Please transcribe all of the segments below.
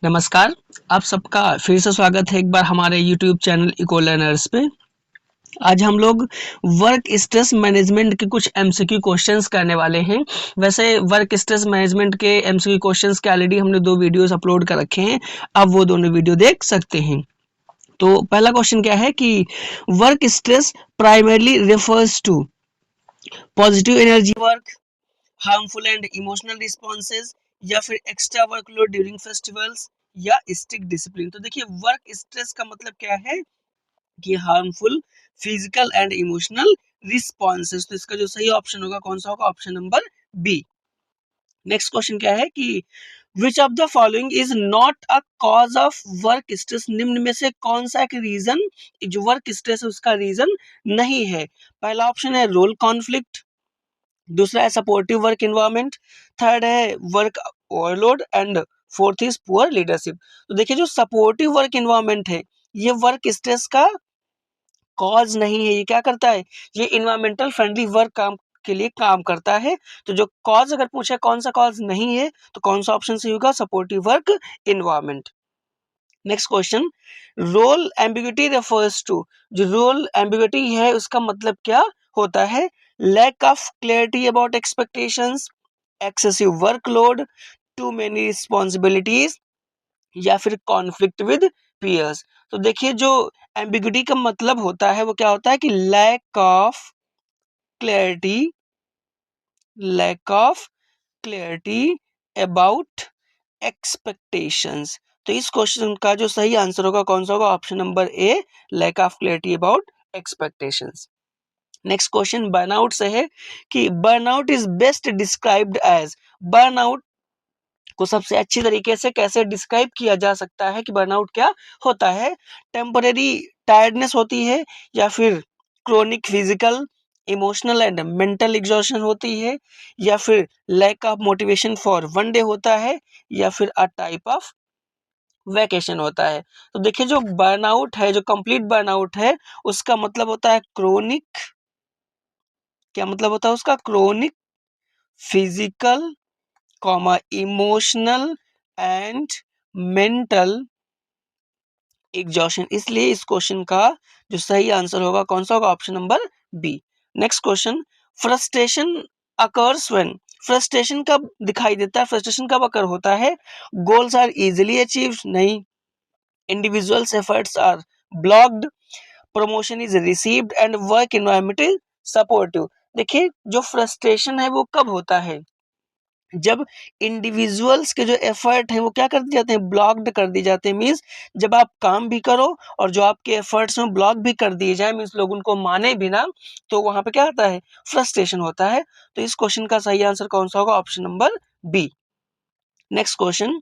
नमस्कार। आप सबका फिर से स्वागत है एक बार हमारे यूट्यूब चैनल इको लर्नर्स पे। आज हम लोग वर्क स्ट्रेस मैनेजमेंट के कुछ एमसीक्यू क्वेश्चंस करने वाले हैं। वैसे वर्क स्ट्रेस मैनेजमेंट के एमसीक्यू क्वेश्चंस के ऑलरेडी हमने 2 वीडियोस अपलोड कर रखे हैं, आप वो दोनों वीडियो देख सकते हैं। तो पहला क्वेश्चन क्या है कि work stress primarily refers to positive energy work, harmful and emotional responses, या फिर एक्स्ट्रा वर्कलोड ड्यूरिंग फेस्टिवल्स, या स्ट्रिक्ट डिसिप्लिन। तो देखिए वर्क स्ट्रेस का मतलब क्या है कि harmful physical and emotional responses. तो इसका जो सही ऑप्शन होगा कौन सा होगा? Option number B. Next question क्या है कि which of the following is not a cause of work stress. निम्न में से कौन सा एक रीजन जो वर्क स्ट्रेस है उसका रीजन नहीं है? पहला ऑप्शन है रोल कॉन्फ्लिक्ट, दूसरा है सपोर्टिव वर्क एनवायरनमेंट, थर्ड है work overload and fourth is poor leadership. तो देखिए जो सपोर्टिव वर्क एनवायरनमेंट है ये वर्क स्ट्रेस का कॉज नहीं है। ये क्या करता है? ये इन्वायरमेंटल फ्रेंडली वर्क काम के लिए काम करता है। तो जो कॉज अगर पूछे कौन सा कॉज नहीं है तो कौन सा ऑप्शन सही होगा? Supportive work environment. Next question, role ambiguity refers to. जो रोल एम्बिग्यूटी है उसका मतलब क्या होता है? Lack of clarity about expectations, excessive workload, too many responsibilities, या फिर कॉन्फ्लिक्ट विद पीयर्स। तो देखिए जो एम्बिग्यूटी का मतलब होता है वो क्या होता है कि lack of clarity, lack of clarity about expectations. तो इस क्वेश्चन का जो सही आंसर होगा कौन सा होगा? Option number A, lack of clarity about expectations. Next question burnout से है कि burnout is best described as. Burnout को सबसे अच्छी तरीके से कैसे डिस्क्राइब किया जा सकता है कि बर्नआउट क्या होता है? टेम्परेरी टायर्डनेस होती है, या फिर chronic physical emotional and mental exhaustion होती है, या फिर lack of motivation for one day होता है, या फिर अ टाइप ऑफ वैकेशन होता है। तो देखिए जो बर्नआउट है, जो कंप्लीट बर्नआउट है उसका मतलब होता है क्रोनिक, क्या मतलब होता है उसका? Chronic physical comma emotional and mental exhaustion. इसलिए इस क्वेश्चन का जो सही आंसर होगा कौन सा होगा? Option number B. Next question, frustration occurs when. Frustration कब दिखाई देता है? फ्रस्ट्रेशन कब अकर होता है? गोल्स आर इजीली अचीव्ड, नहीं। Individuals efforts are blocked, promotion is received and work environment is supportive. देखिए जो फ्रस्ट्रेशन है वो कब होता है? जब इंडिविजुअल्स के जो एफर्ट है वो क्या कर दिए जाते हैं? ब्लॉक्ड कर दिए जाते हैं। मीन्स जब आप काम भी करो और जो आपके एफर्ट्स हैं ब्लॉक भी कर दिए जाए, मीन्स लोग उनको माने भी ना, तो वहां पे क्या होता है? फ्रस्ट्रेशन होता है। तो इस क्वेश्चन का सही आंसर कौन सा होगा? Option number B. Next question,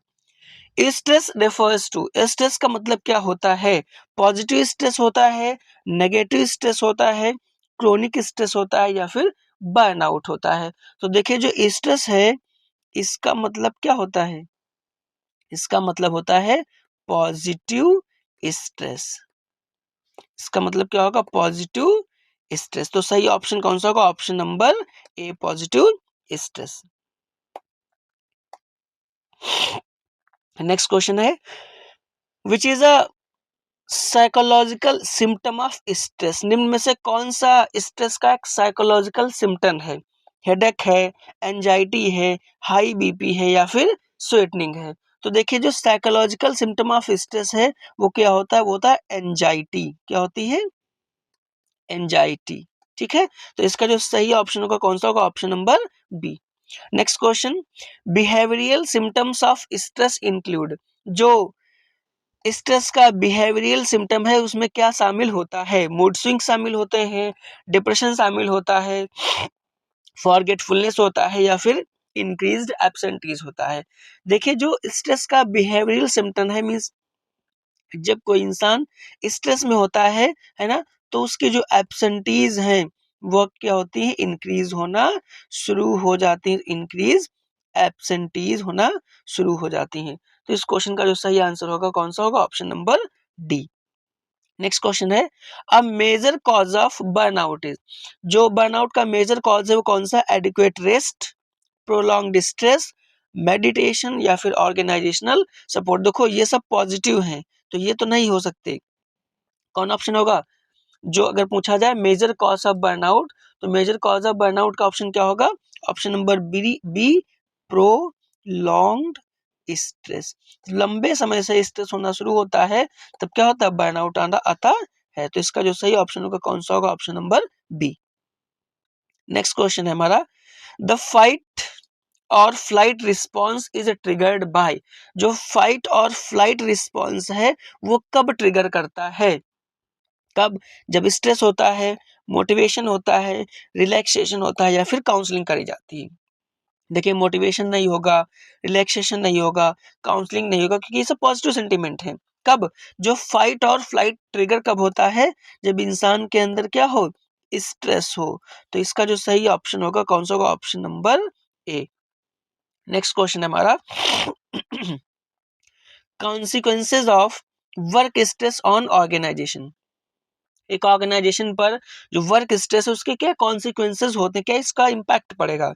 stress refers to. Stress का मतलब क्या होता है? पॉजिटिव स्ट्रेस होता है, नेगेटिव स्ट्रेस होता है, क्रोनिक स्ट्रेस होता है, या फिर बर्नआउट होता है? तो देखिए जो स्ट्रेस है इसका मतलब क्या होता है? इसका मतलब होता है पॉजिटिव स्ट्रेस। इसका मतलब क्या होगा? Positive stress. तो सही ऑप्शन कौन सा होगा? Option number A, positive stress. Next question है which is a psychological symptom of stress. निम्न में से कौन सा स्ट्रेस का एक साइकोलॉजिकल सिम्टम है? हेडेक है, एंजाइटी है, हाई बीपी है, या फिर स्वेटनिंग है? तो देखिए जो साइकोलॉजिकल सिम्टम ऑफ स्ट्रेस है वो क्या होता है? वो होता है एंजाइटी। क्या होती है? एंजाइटी। ठीक है, तो इसका जो सही ऑप्शन होगा कौन सा होगा? Option number B. Next question, behavioural symptoms of stress include. जो स्ट्रेस का बिहेवियरल सिम्टम है उसमें क्या शामिल होता है? मूड स्विंग शामिल होते हैं, डिप्रेशन शामिल होता है, फॉरगेटफुलनेस होता है, या फिर इंक्रीज्ड एब्सेंटीज होता है? देखिए जो स्ट्रेस का बिहेवियरल सिम्टम है मींस जब कोई इंसान स्ट्रेस में होता है ना, तो उसके जो एब्सेंटीज हैं वो क्या होती है? इंक्रीज होना शुरू हो जाती है। इंक्रीज एब्सेंटीज होना शुरू हो जाती हैं। तो इस क्वेश्चन का जो सही आंसर होगा कौन सा होगा? Option number D. Next question है a major cause of burnout is. जो बर्नआउट का मेजर कॉज है वो कौन सा? Adequate rest, prolonged stress, meditation या फिर ऑर्गेनाइजेशनल सपोर्ट। देखो ये सब पॉजिटिव हैं, तो ये तो नहीं हो सकते। कौन ऑप्शन होगा? जो अगर पूछा जाए मेजर कॉज ऑफ बर्नआउट, तो मेजर कॉज ऑफ बर्नआउट का ऑप्शन क्या होगा? Option number B prolonged stress. लंबे समय से स्ट्रेस होना शुरू होता है तब क्या होता है? बर्नआउट आना आता है। तो इसका जो सही ऑप्शन होगा कौन सा होगा? Option number B. Next question है हमारा, द फाइट और flight response is triggered by. जो फाइट और फ्लाइट रिस्पॉन्स है वो कब ट्रिगर करता है? कब? जब स्ट्रेस होता है, मोटिवेशन होता है, रिलैक्सेशन होता है या फिर काउंसलिंग करी जाती है। देखिए मोटिवेशन नहीं होगा, रिलैक्सेशन नहीं होगा, काउंसलिंग नहीं होगा, क्योंकि ये सब पॉजिटिव सेंटीमेंट है। कब? जो फाइट और फ्लाइट ट्रिगर कब होता है? जब इंसान के अंदर क्या हो? स्ट्रेस हो। तो इसका जो सही ऑप्शन होगा कौन सा होगा? Option number A. Next question है हमारा, consequences of work stress on organisation. एक ऑर्गेनाइजेशन पर जो वर्क स्ट्रेस है उसके क्या कॉन्सिक्वेंसेज होते हैं, क्या इसका इम्पैक्ट पड़ेगा?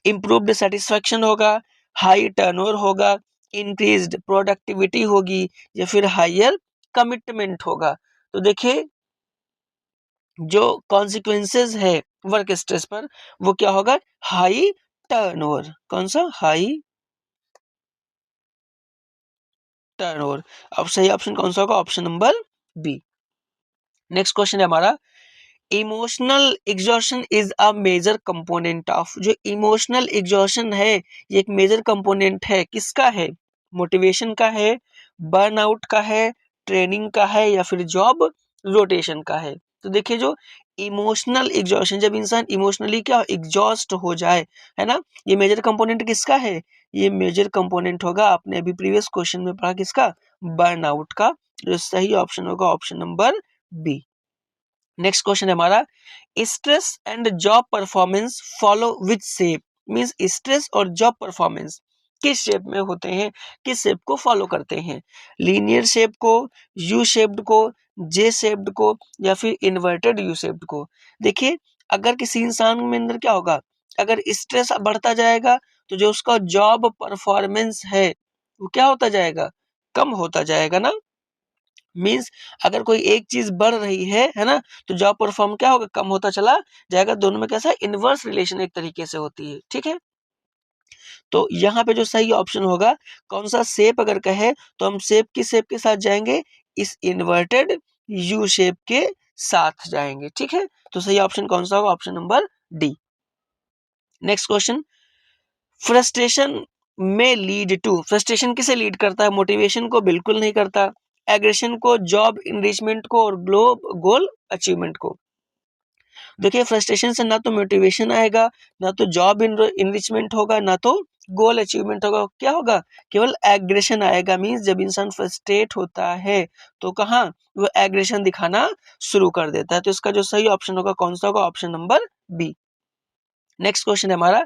इम्प्रूव्ड सेटिस्फेक्शन होगा, हाई टर्नओवर होगा, इंक्रीज्ड प्रोडक्टिविटी होगी या फिर हायर कमिटमेंट होगा। तो देखिए जो कॉन्सिक्वेंसेज है वर्क स्ट्रेस पर वो क्या होगा? High turnover. कौन सा? High turnover. अब सही ऑप्शन कौन सा होगा? Option number B. Next question है हमारा, emotional exhaustion is a major component of. जो इमोशनल एग्जॉशन है ये एक मेजर कंपोनेंट है, किसका है? मोटिवेशन का है, बर्नआउट का है, ट्रेनिंग का है या फिर जॉब रोटेशन का है। तो देखिए जो इमोशनल एग्जॉशन, जब इंसान इमोशनली क्या एग्जॉस्ट हो जाए, है ना, ये मेजर कंपोनेंट किसका है? ये मेजर कंपोनेंट होगा, आपने अभी प्रीवियस क्वेश्चन में पढ़ा, किसका? बर्नआउट का। जो सही ऑप्शन होगा option number B. Next question है हमारा, stress and job performance follow which shape. Means stress और जॉब परफॉर्मेंस किस शेप में होते हैं, किस शेप को फॉलो करते हैं? लीनियर शेप को, यू शेप्ड को, जे शेप्ड को या फिर इन्वर्टेड यू शेप्ड को? देखिए अगर किसी इंसान में अंदर क्या होगा, अगर स्ट्रेस बढ़ता जाएगा तो जो उसका जॉब परफॉर्मेंस है वो क्या होता जाएगा? कम होता जाएगा ना। मीन्स अगर कोई एक चीज बढ़ रही है ना, तो जॉब परफॉर्म क्या होगा? कम होता चला जाएगा। दोनों में कैसा इनवर्स रिलेशन एक तरीके से होती है, ठीक है। तो यहाँ पे जो सही ऑप्शन होगा कौन सा? शेप अगर कहे तो हम शेप की शेप के साथ जाएंगे, इस इन्वर्टेड यू शेप के साथ जाएंगे, ठीक है। तो सही ऑप्शन कौन सा होगा? Option number D. Next question, frustration में लीड टू। फ्रस्ट्रेशन किसे लीड करता है? मोटिवेशन को बिल्कुल नहीं करता, एग्रेशन को, जॉब इनरिचमेंट को और गोल अचीवमेंट को। देखिए फ्रस्ट्रेशन से ना तो मोटिवेशन आएगा, ना तो जॉब इनरिचमेंट होगा, ना तो गोल अचीवमेंट होगा। क्या होगा? केवल एग्रेशन आएगा। मींस जब इंसान फ्रस्ट्रेट होता है तो कहाँ वो एग्रेशन दिखाना शुरू कर देता है। तो इसका जो सही ऑप्शन होगा कौन सा होगा? Option number B. Next question है हमारा,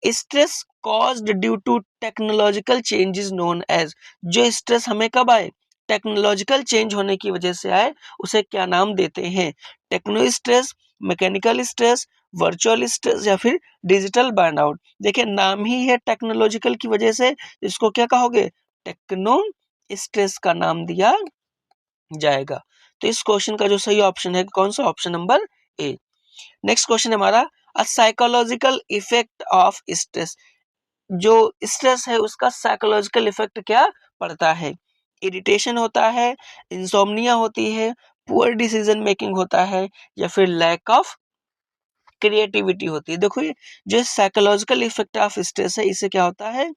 stress caused due to technological changes known as. जो स्ट्रेस हमें कब आए? टेक्नोलॉजिकल चेंज होने की वजह से आए, उसे क्या नाम देते हैं? Techno stress, mechanical stress, virtual stress या फिर डिजिटल बर्नआउट? देखिए नाम ही है टेक्नोलॉजिकल की वजह से, इसको क्या कहोगे? टेक्नो स्ट्रेस का नाम दिया जाएगा। तो इस क्वेश्चन का जो सही ऑप्शन है कौन सा? Option number A. Next question है हमारा, a psychological effect of stress. जो स्ट्रेस है उसका साइकोलॉजिकल इफेक्ट क्या पड़ता है? इरिटेशन होता है, इंसोम्निया होती है, पुअर डिसीजन मेकिंग होता है या फिर लैक ऑफ क्रिएटिविटी होती है। देखो ये जो साइकोलॉजिकल इफेक्ट ऑफ स्ट्रेस है इससे क्या होता है?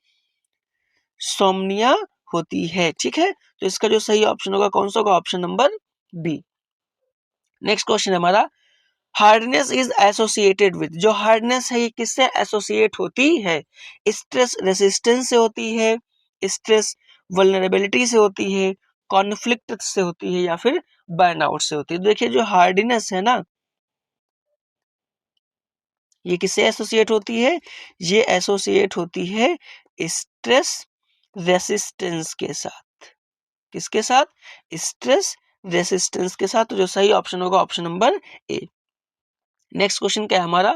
सोमनिया होती है, ठीक है। तो इसका जो सही ऑप्शन होगा कौन सा होगा? Option number B. Next question है हमारा, हार्डनेस इज एसोसिएटेड विद। जो हार्डनेस है ये किससे एसोसिएट होती है? स्ट्रेस रेसिस्टेंस से होती है, स्ट्रेस वल्नरेबिलिटी से होती है, कॉन्फ्लिक्ट से होती है या फिर बर्नआउट से होती है। देखिए जो हार्डनेस है ना ये किससे एसोसिएट होती है? ये एसोसिएट होती है स्ट्रेस रेसिस्टेंस के साथ। किसके साथ? स्ट्रेस रेसिस्टेंस के साथ। तो जो सही ऑप्शन होगा option number A. Next question क्या है हमारा,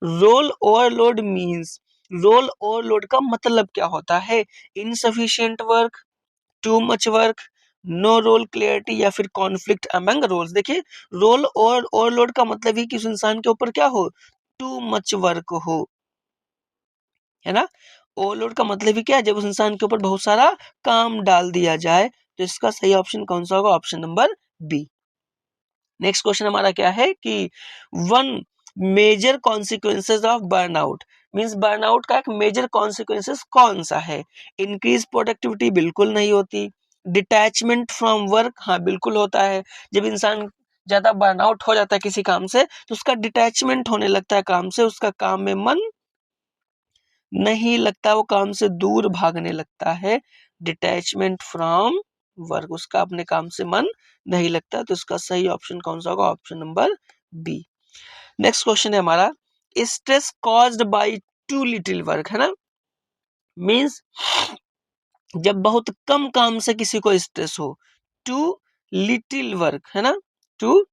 role overload means. Role overload का मतलब क्या होता है? Insufficient work, too much work, no role clarity या फिर कॉन्फ्लिक्ट अमंग रोल्स। देखिए रोल और ओवरलोड का मतलब ही कि उस इंसान के ऊपर क्या हो, टू मच वर्क हो, है ना। ओवरलोड का मतलब ही क्या है, जब उस इंसान के ऊपर बहुत सारा काम डाल दिया जाए। तो इसका सही ऑप्शन कौन सा होगा? Option number B. Next question हमारा क्या है कि one major consequences of burnout, means burnout का एक मेजर कॉन्सिक्वेंसेस कौन सा है? इंक्रीज प्रोडक्टिविटी, बिल्कुल नहीं होती। डिटैचमेंट फ्रॉम वर्क, हाँ बिल्कुल होता है। जब इंसान ज्यादा बर्नआउट हो जाता है किसी काम से तो उसका डिटैचमेंट होने लगता है काम से, उसका काम में मन नहीं लगता, वो काम से दूर भागने लगता है। डिटैचमेंट फ्रॉम वर्क, उसका अपने काम से मन नहीं लगता। तो इसका सही ऑप्शन कौन सा होगा? Option number B. Next question है हमारा, stress caused by too little work, है ना। मींस जब बहुत कम काम से किसी को स्ट्रेस हो, टू लिटिल वर्क, है ना, टू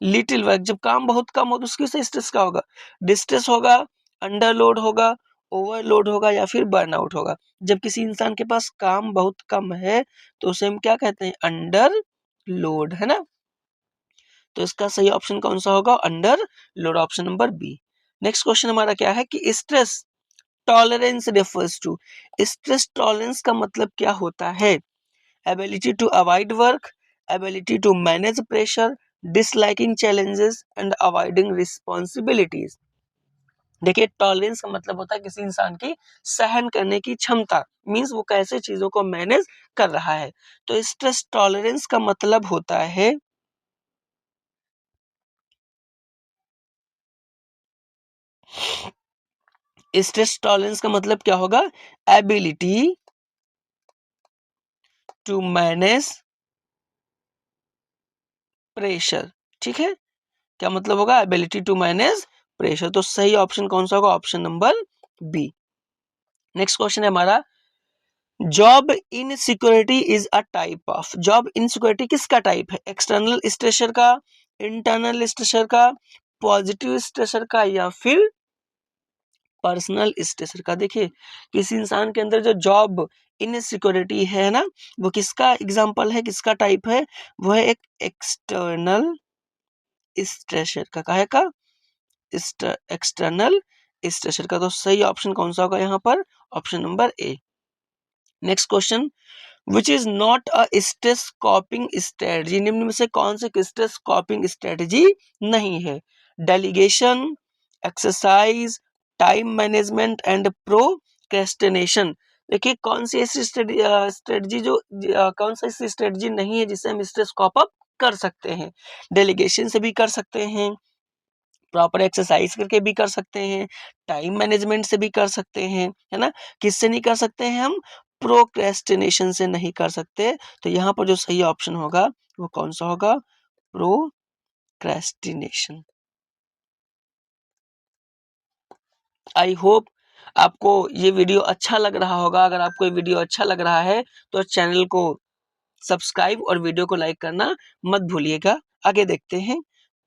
लिटिल वर्क, जब काम बहुत कम हो तो उसकी वजह से स्ट्रेस का होगा, डिस्ट्रेस होगा, अंडरलोड होगा, ओवरलोड होगा या फिर बर्नआउट होगा। जब किसी इंसान के पास काम बहुत कम है तो उसे हम क्या कहते हैं? अंडर लोड, है ना। तो इसका सही ऑप्शन कौन सा होगा? Underload, option number B. Next question हमारा क्या है कि stress tolerance refers to, stress tolerance का मतलब क्या होता है? Ability to avoid work, ability to manage pressure, disliking challenges and avoiding responsibilities. देखिए टॉलरेंस का मतलब होता है किसी इंसान की सहन करने की क्षमता, मींस वो कैसे चीजों को मैनेज कर रहा है। तो स्ट्रेस टॉलरेंस का मतलब होता है स्ट्रेस टॉलरेंस का मतलब क्या होगा? एबिलिटी टू मैनेज प्रेशर, ठीक है। क्या मतलब होगा? Ability to manage pressure. तो सही ऑप्शन कौन सा होगा? Option number B. Next question है हमारा, job insecurity is a type of, job insecurity किसका टाइप है? एक्सटर्नल स्ट्रेसर का, इंटरनल स्ट्रेसर का, पॉजिटिव स्ट्रेसर का या फिर पर्सनल स्ट्रेसर का। देखिए किसी इंसान के अंदर जो जॉब इनसिक्योरिटी है ना, वो किसका एग्जांपल है, किसका टाइप है? वो है एक एक्सटर्नल स्ट्रेसर का। काहे का? एक्सटर्नल स्ट्रेसर का। तो सही ऑप्शन कौन सा होगा यहाँ पर? Option number A. Next question, which is not a stress कॉपिंग strategy, निम्न में से कौन सी स्ट्रेस कॉपिंग स्ट्रेटजी नहीं है? Delegation, exercise, time management and procrastination. देखिए कौन सी ऐसी स्ट्रेटजी जो कौन सी ऐसी स्ट्रेटजी नहीं है जिससे हम स्ट्रेस कॉप अप कर सकते हैं? डेलीगेशन से भी कर सकते हैं, प्रॉपर एक्सरसाइज करके भी कर सकते हैं, टाइम मैनेजमेंट से भी कर सकते हैं, है ना। किससे नहीं कर सकते हैं हम? प्रोक्रेस्टिनेशन से नहीं कर सकते। तो यहाँ पर जो सही ऑप्शन होगा वो कौन सा होगा? प्रोक्रेस्टिनेशन। आई होप आपको ये वीडियो अच्छा लग रहा होगा। अगर आपको ये वीडियो अच्छा लग रहा है तो चैनल को सब्सक्राइब और वीडियो को लाइक करना मत भूलिएगा। आगे देखते हैं,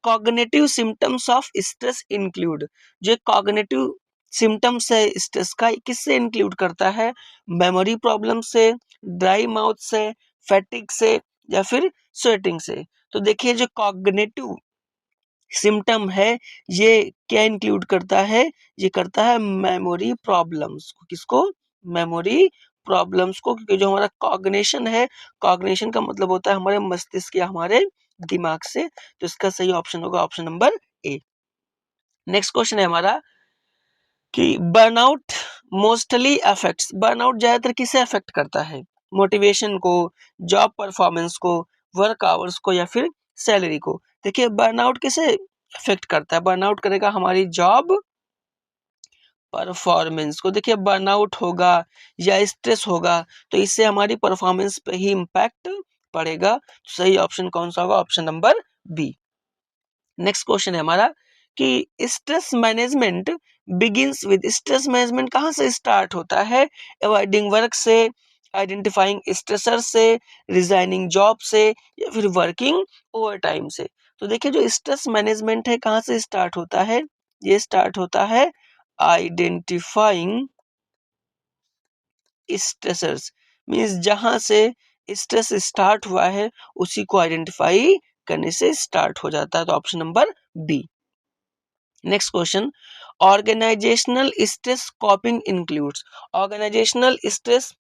cognitive symptoms of stress include, जो कॉग्निटिव सिम्टम्स है स्ट्रेस का किससे इंक्लूड करता है? मेमोरी प्रॉब्लम से, ड्राई माउथ से, फैटिक से या फिर स्वेटिंग से। तो देखिए जो कॉग्निटिव सिम्टम है ये क्या इंक्लूड करता है? ये करता है मेमोरी प्रॉब्लम्स को। किसको? मेमोरी प्रॉब्लम्स को, क्योंकि जो हमारा कॉग्निशन है, कॉग्निशन का मतलब होता है हमारे मस्तिष्क या हमारे दिमाग से। तो इसका सही ऑप्शन होगा option number A. Next question है हमारा कि बर्नआउट मोस्टली अफेक्ट्स, बर्नआउट ज्यादातर किसे अफेक्ट करता है? मोटिवेशन को, जॉब परफॉर्मेंस को, वर्क आवर्स को या फिर सैलरी को। देखिए बर्नआउट किसे अफेक्ट करता है? बर्नआउट करेगा हमारी जॉब परफॉर्मेंस को। देखिए बर्नआउट होगा या स्ट्रेस होगा तो इससे हमारी परफॉर्मेंस पे ही इम्पैक्ट पड़ेगा। सही ऑप्शन कौन सा होगा? Option number B. Next question है हमारा कि stress management begins with, stress management कहाँ से स्टार्ट होता है? अवॉइडिंग वर्क से, आइडेंटिफाइंग स्ट्रेसर से, रिजाइनिंग जॉब से या फिर वर्किंग ओवर टाइम से। तो देखिए जो स्ट्रेस मैनेजमेंट है कहाँ से स्टार्ट होता है? ये स्टार्ट होता है आइडेंटिफाइंग स्ट्रेसर्स मीन्स जहां से स्ट्रेस स्टार्ट हुआ है उसी को आइडेंटिफाई करने से स्टार्ट हो जाता है, तो option number B. Next question, organisational stress coping includes. Organisational stress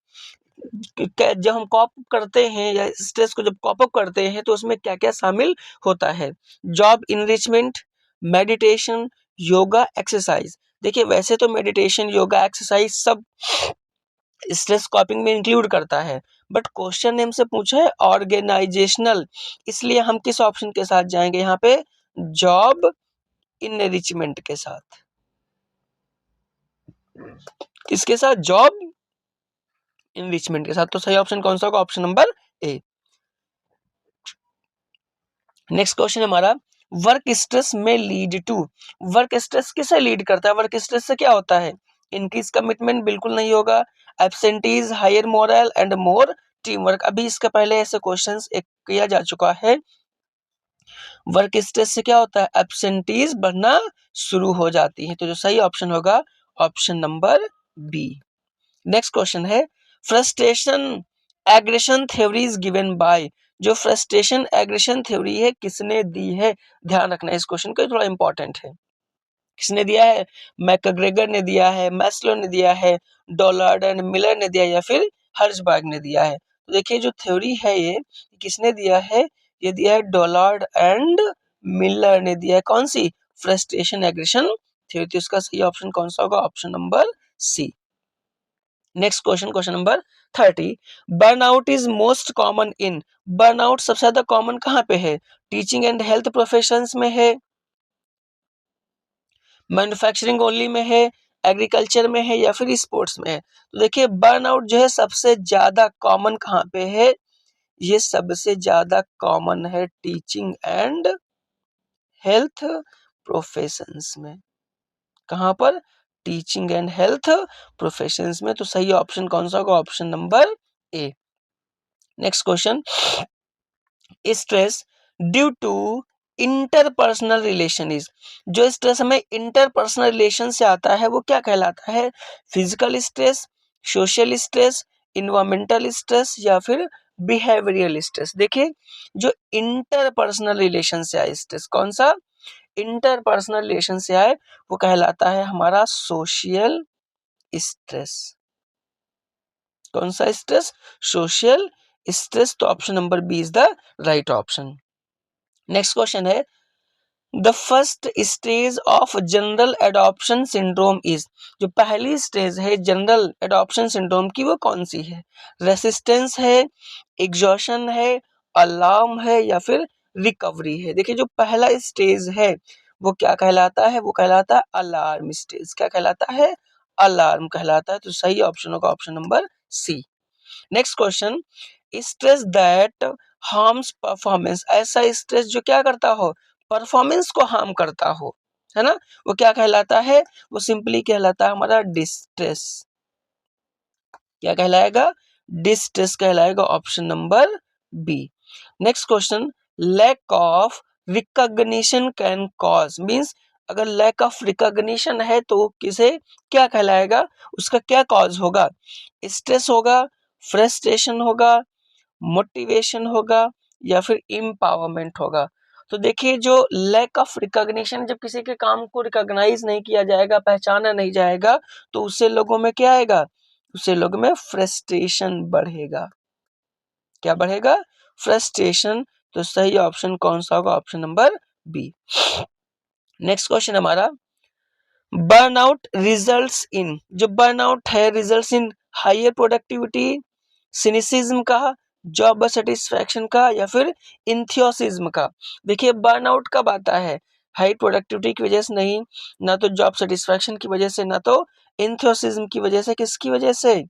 जब हम कॉप करते हैं या स्ट्रेस को जब कॉप अप करते हैं तो उसमें क्या क्या शामिल होता है? Job enrichment, meditation, yoga, exercise. देखिए वैसे तो मेडिटेशन, योगा, एक्सरसाइज सब स्ट्रेस कॉपिंग में इंक्लूड करता है, बट क्वेश्चन ने हमसे पूछा है ऑर्गेनाइजेशनल, इसलिए हम किस ऑप्शन के साथ जाएंगे यहाँ पे? जॉब इनरिचमेंट के साथ। इसके साथ जॉब इनरिचमेंट के साथ, तो सही ऑप्शन कौन सा होगा? Option number A. Next question हमारा, वर्क स्ट्रेस में लीड टू। वर्क स्ट्रेस किसे लीड करता है? वर्क स्ट्रेस से क्या होता है? इंक्रीज कमिटमेंट बिल्कुल नहीं होगा, absentees, higher morale and more team work. अभी इसके पहले ऐसे क्वेश्चंस एक किया जा चुका है। वर्क स्ट्रेस से क्या होता है? एब्सेंटीज बढ़ना शुरू हो जाती है, तो जो सही ऑप्शन होगा option number B. Next question है, frustration aggression theory is given by. जो फ्रस्ट्रेशन एग्रेशन थ्योरी है किसने दी है? ध्यान रखना इस क्वेश्चन को, थोड़ा इंपॉर्टेंट है। किसने दिया है? मैकग्रेगर ने दिया है, मैस्लो ने दिया है, डॉलार्ड एंड मिलर ने दिया, या फिर हर्जबर्ग ने दिया है। तो देखिए जो थ्योरी है ये किसने दिया है? ये दिया है डॉलार्ड एंड मिलर ने दिया है। कौन सी? Frustration aggression theory. तो इसका सही ऑप्शन कौन सा होगा? Option number C. Next question, question number 30, burnout is most common in. Burnout सबसे ज्यादा कॉमन कहाँ पे है? टीचिंग एंड हेल्थ प्रोफेशंस में है, मैन्युफैक्चरिंग ओनली में है, एग्रीकल्चर में है, या फिर स्पोर्ट्स में है? तो देखिए बर्नआउट जो है सबसे ज्यादा कॉमन कहाँ पे है? ये सबसे ज्यादा कॉमन है टीचिंग एंड हेल्थ प्रोफेशंस में। कहां पर? टीचिंग एंड हेल्थ प्रोफेशंस में। तो सही ऑप्शन कौन सा होगा? Option number A. Next question, stress due to interpersonal relation is. जो स्ट्रेस हमें इंटरपर्सनल रिलेशन से आता है वो क्या कहलाता है? Physical stress, social stress, environmental stress, या फिर बिहेवियरल स्ट्रेस। देखिए जो इंटरपर्सनल रिलेशन से आए स्ट्रेस, कौन सा? इंटरपर्सनल रिलेशन से आए वो कहलाता है हमारा सोशल स्ट्रेस। कौन सा स्ट्रेस? Social stress. तो option number B is the right option. Next question है, the first stage of general adoption syndrome is. जो पहली स्टेज है जनरल एडॉप्शन सिंड्रोम की वो कौन सी है? रेसिस्टेंस है, एग्जॉशन है, अलार्म है, या फिर रिकवरी है? देखिए जो पहला स्टेज है वो क्या कहलाता है? वो कहलाता है अलार्म स्टेज। क्या कहलाता है? अलार्म कहलाता है। तो सही ऑप्शन होगा option number C. Next question, stress that harms performance. ऐसा स्ट्रेस जो क्या करता हो? परफॉर्मेंस को हार्म करता हो, है ना, वो क्या कहलाता है? वो सिंपली कहलाता है हमारा डिस्ट्रेस। क्या कहलाएगा? डिस्ट्रेस कहलाएगा, option number B. Next question, lack of recognition can cause means, अगर लैक ऑफ रिकॉग्निशन है तो किसे क्या कहलाएगा? उसका क्या कॉज होगा? स्ट्रेस होगा, फ्रस्ट्रेशन होगा, मोटिवेशन होगा, या फिर इम्पावरमेंट होगा? तो देखिए जो लैक ऑफ रिकॉग्निशन, जब किसी के काम को रिकॉग्नाइज नहीं किया जाएगा, पहचाना नहीं जाएगा, तो उससे लोगों में क्या आएगा? उससे लोगों में फ्रस्ट्रेशन बढ़ेगा। क्या बढ़ेगा? फ्रस्ट्रेशन। तो सही ऑप्शन कौन सा होगा? Option number B. Next question हमारा, बर्नआउट रिजल्ट्स इन। जो बर्नआउट है results in higher productivity, cynicism का, जॉब सेटिस्फैक्शन का, या फिर इंथियोसिज्म का? देखिए बर्नआउट कब आता है? हाई प्रोडक्टिविटी की वजह से नहीं, ना तो जॉब सेटिस्फैक्शन की वजह से, ना तो इंथियोसिज्म की वजह से। किसकी वजह से?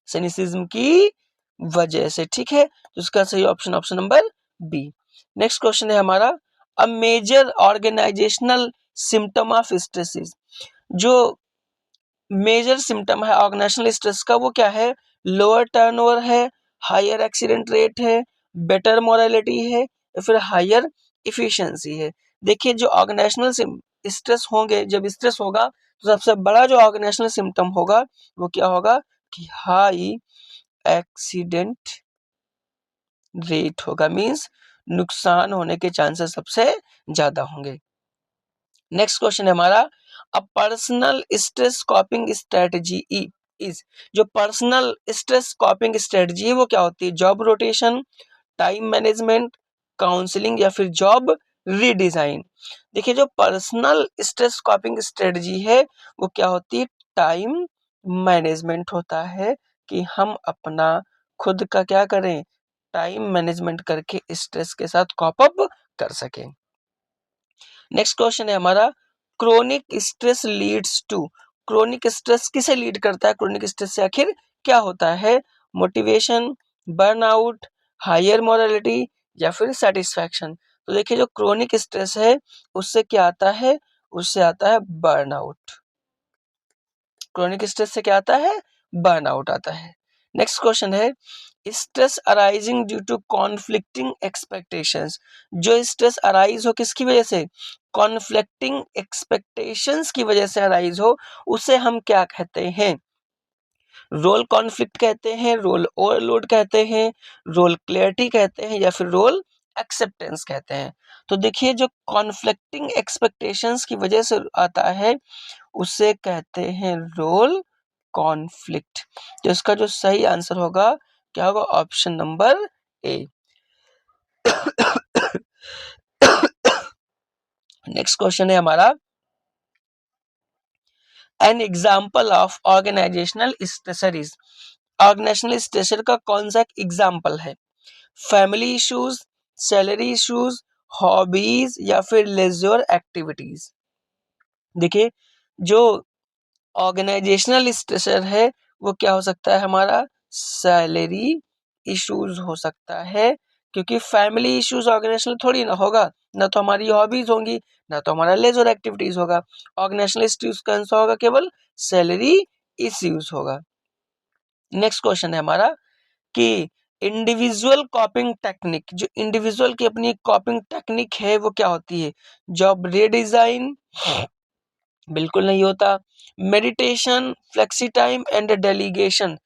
सिनिसिज्म की वजह से। ठीक है, तो इसका सही option option number B. Next question है हमारा, a major organisational symptom of stress. जो मेजर सिम्टम है ऑर्गेनाइजेशनल स्ट्रेस का वो क्या है? लोअर टर्नओवर है, हायर एक्सीडेंट रेट है, बेटर मोरालिटी है, या फिर हायर इफिशिएंसी है? देखिए जो ऑर्गेनाइजेशनल स्ट्रेस होंगे, जब स्ट्रेस होगा तो सबसे बड़ा जो ऑर्गेनाइजेशनल सिम्टम होगा वो क्या होगा कि हाई एक्सीडेंट रेट होगा, मींस नुकसान होने के चांसेस सबसे ज्यादा होंगे। नेक्स्ट क्वेश्चन है हमारा, a personal stress कॉपिंग strategy is, जो पर्सनल स्ट्रेस कॉपिंग स्ट्रेटजी है वो क्या होती है? Job rotation, time management, counselling या फिर जॉब रीडिजाइन। देखिए जो पर्सनल स्ट्रेस कॉपिंग स्ट्रेटजी है वो क्या होती है? टाइम मैनेजमेंट होता है कि हम अपना खुद का क्या करें? टाइम मैनेजमेंट करके स्ट्रेस के साथ कॉप अप कर सकें। नेक्स्ट क्वेश्चन है हमारा, chronic stress leads to, chronic stress किसे लीड करता है? क्रोनिक स्ट्रेस से आखिर क्या होता है? मोटिवेशन, बर्नआउट, हायर मोरालिटी या फिर सेटिस्फैक्शन। तो देखिए जो क्रोनिक स्ट्रेस है उससे क्या आता है? उससे आता है बर्नआउट। क्रोनिक स्ट्रेस से क्या आता है? बर्नआउट आता है। नेक्स्ट क्वेश्चन है, stress arising due to conflicting expectations, जो स्ट्रेस अराइज हो किसकी वजह से? कॉन्फ्लिक्टिंग एक्सपेक्टेशंस की वजह से अराइज हो, उसे हम क्या कहते हैं? रोल कॉन्फ्लिक्ट कहते हैं, रोल ओवरलोड कहते हैं, रोल क्लैरिटी कहते हैं या फिर रोल एक्सेप्टेंस कहते हैं। तो देखिए जो कॉन्फ्लिक्टिंग एक्सपेक्टेशंस की वजह से आता है उसे कहते हैं रोल कॉन्फ्लिक्ट। तो इसका जो सही आंसर होगा क्या होगा? Option number A. Next question है हमारा, an example of organisational stressor is, organisational stressor का कौन सा एग्जाम्पल है? Family issues, salary issues, hobbies या फिर लेजर एक्टिविटीज। देखिए जो ऑर्गेनाइजेशनल स्ट्रेसर है वो क्या हो सकता है हमारा? सैलरी इश्यूज हो सकता है, क्योंकि फैमिली इश्यूज ऑर्गेनाइजेशनल थोड़ी ना होगा, ना तो हमारी हॉबीज होंगी, ना तो हमारा लेजर एक्टिविटीज होगा। ऑर्गेनाइजेशनल इश्यूज का आंसर होगा केवल सैलरी इश्यूज होगा। नेक्स्ट क्वेश्चन है हमारा कि इंडिविजुअल कॉपिंग टेक्निक, जो इंडिविजुअल की अपनी कॉपिंग टेक्निक है वो क्या होती है? जॉब रीडिजाइन, बिल्कुल नहीं होता। Meditation, flexi time and delegation.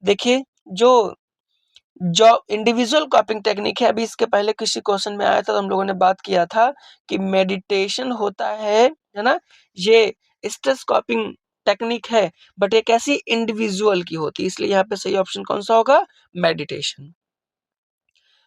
देखिए जो जॉब इंडिविजुअल कॉपिंग टेक्निक है, अभी इसके पहले किसी क्वेश्चन में आया था तो हम लोगों ने बात किया था कि मेडिटेशन होता है ना, ये स्ट्रेस कॉपिंग टेक्निक है, बट एक ऐसी इंडिविजुअल की होती है, इसलिए यहाँ पे सही ऑप्शन कौन सा होगा? मेडिटेशन।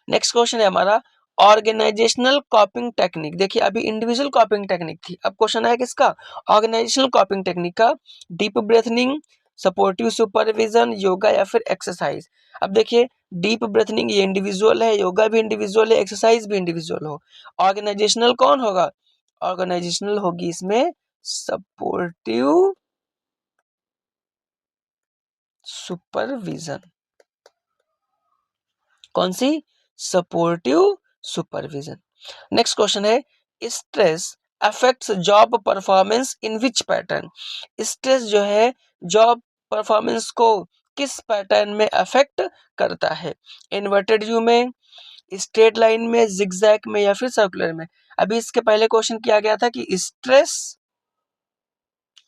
नेक्स्ट क्वेश्चन है हमारा, ऑर्गेनाइजेशनल कॉपिंग टेक्निक। देखिए अभी इंडिविजुअल कॉपिंग टेक्निक थी, अब क्वेश्चन है किसका? ऑर्गेनाइजेशनल कॉपिंग टेक्निक का। Deep breathing, supportive supervision, yoga या फिर एक्सरसाइज। अब देखिए डीप ब्रीथिंग ये इंडिविजुअल है, योगा भी इंडिविजुअल है, एक्सरसाइज भी इंडिविजुअल हो। ऑर्गेनाइजेशनल कौन होगा? ऑर्गेनाइजेशनल होगी इसमें सपोर्टिव सुपरविजन। कौन सी? Supportive supervision. नेक्स्ट क्वेश्चन है, stress affects job performance in which pattern. Stress जो है जॉब परफॉर्मेंस को किस पैटर्न में अफेक्ट करता है? इन्वर्टेड यू में, स्ट्रेट लाइन में, जिगजैग में या फिर सर्कुलर में। अभी इसके पहले क्वेश्चन किया गया था कि स्ट्रेस